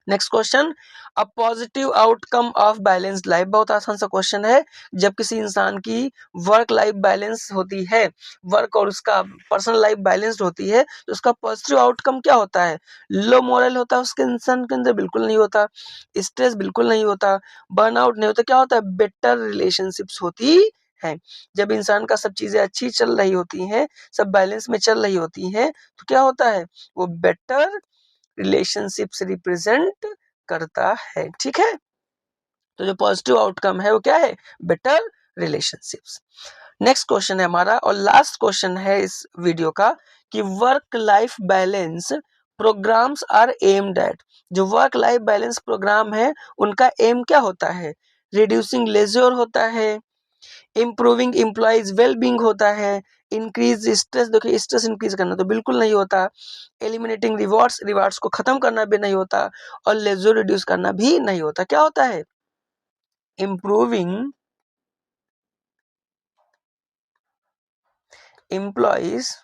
next question, a positive outcome of balanced life. बहुत आसान सा क्वेश्चन है, जब किसी इंसान की वर्क लाइफ बैलेंस होती है, वर्क और उसका पर्सनल लाइफ बैलेंस्ड होती है, तो उसका पॉजिटिव आउटकम क्या होता है? लो मोरल होता है उसके इंसान के अंदर? बिल्कुल नहीं होता। स्ट्रेस बिल्कुल नहीं होता, बर्नआउट नहीं होता। क्या होता है? बेटर रिलेशनशिप्स होती है। जब इंसान का सब चीजें अच्छी चल रही होती हैं, सब बैलेंस में चल रही होती हैं, तो क्या होता है? वो बेटर रिलेशनशिप्स रिप्रेजेंट करता है। ठीक है, तो जो पॉजिटिव आउटकम है वो क्या है? Better relationships. नेक्स्ट क्वेश्चन है हमारा और लास्ट क्वेश्चन है इस वीडियो का, कि work life balance programmes are aimed at. जो वर्क लाइफ बैलेंस प्रोग्राम है उनका एम क्या होता है? रिड्यूसिंग लेजर होता है, इम्प्रूविंग एम्प्लॉइज वेलबींग होता है, इंक्रीज स्ट्रेस। देखिए स्ट्रेस इंक्रीज करना तो बिल्कुल नहीं होता, एलिमिनेटिंग रिवॉर्ड्स, रिवॉर्ड्स को खत्म करना भी नहीं होता, और लेजर रिड्यूस करना भी नहीं होता। क्या होता है? इम्प्रूविंग एम्प्लॉइज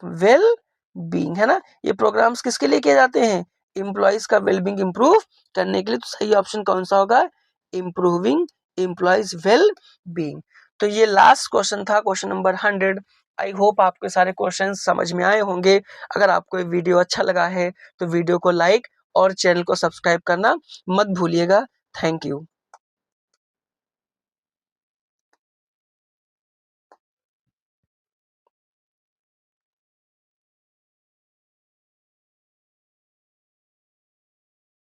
वेल बीइंग, है ना। ये प्रोग्राम्स किसके लिए किए जाते हैं? एम्प्लॉइज का वेलबींग इंप्रूव करने के लिए। तो सही ऑप्शन कौन सा होगा? Improving employees well being. तो ये लास्ट क्वेश्चन था, क्वेश्चन नंबर 100। आई होप आपके सारे क्वेश्चन समझ में आए होंगे। अगर आपको ये वीडियो अच्छा लगा है तो वीडियो को लाइक और चैनल को सब्सक्राइब करना मत भूलिएगा। Thank you.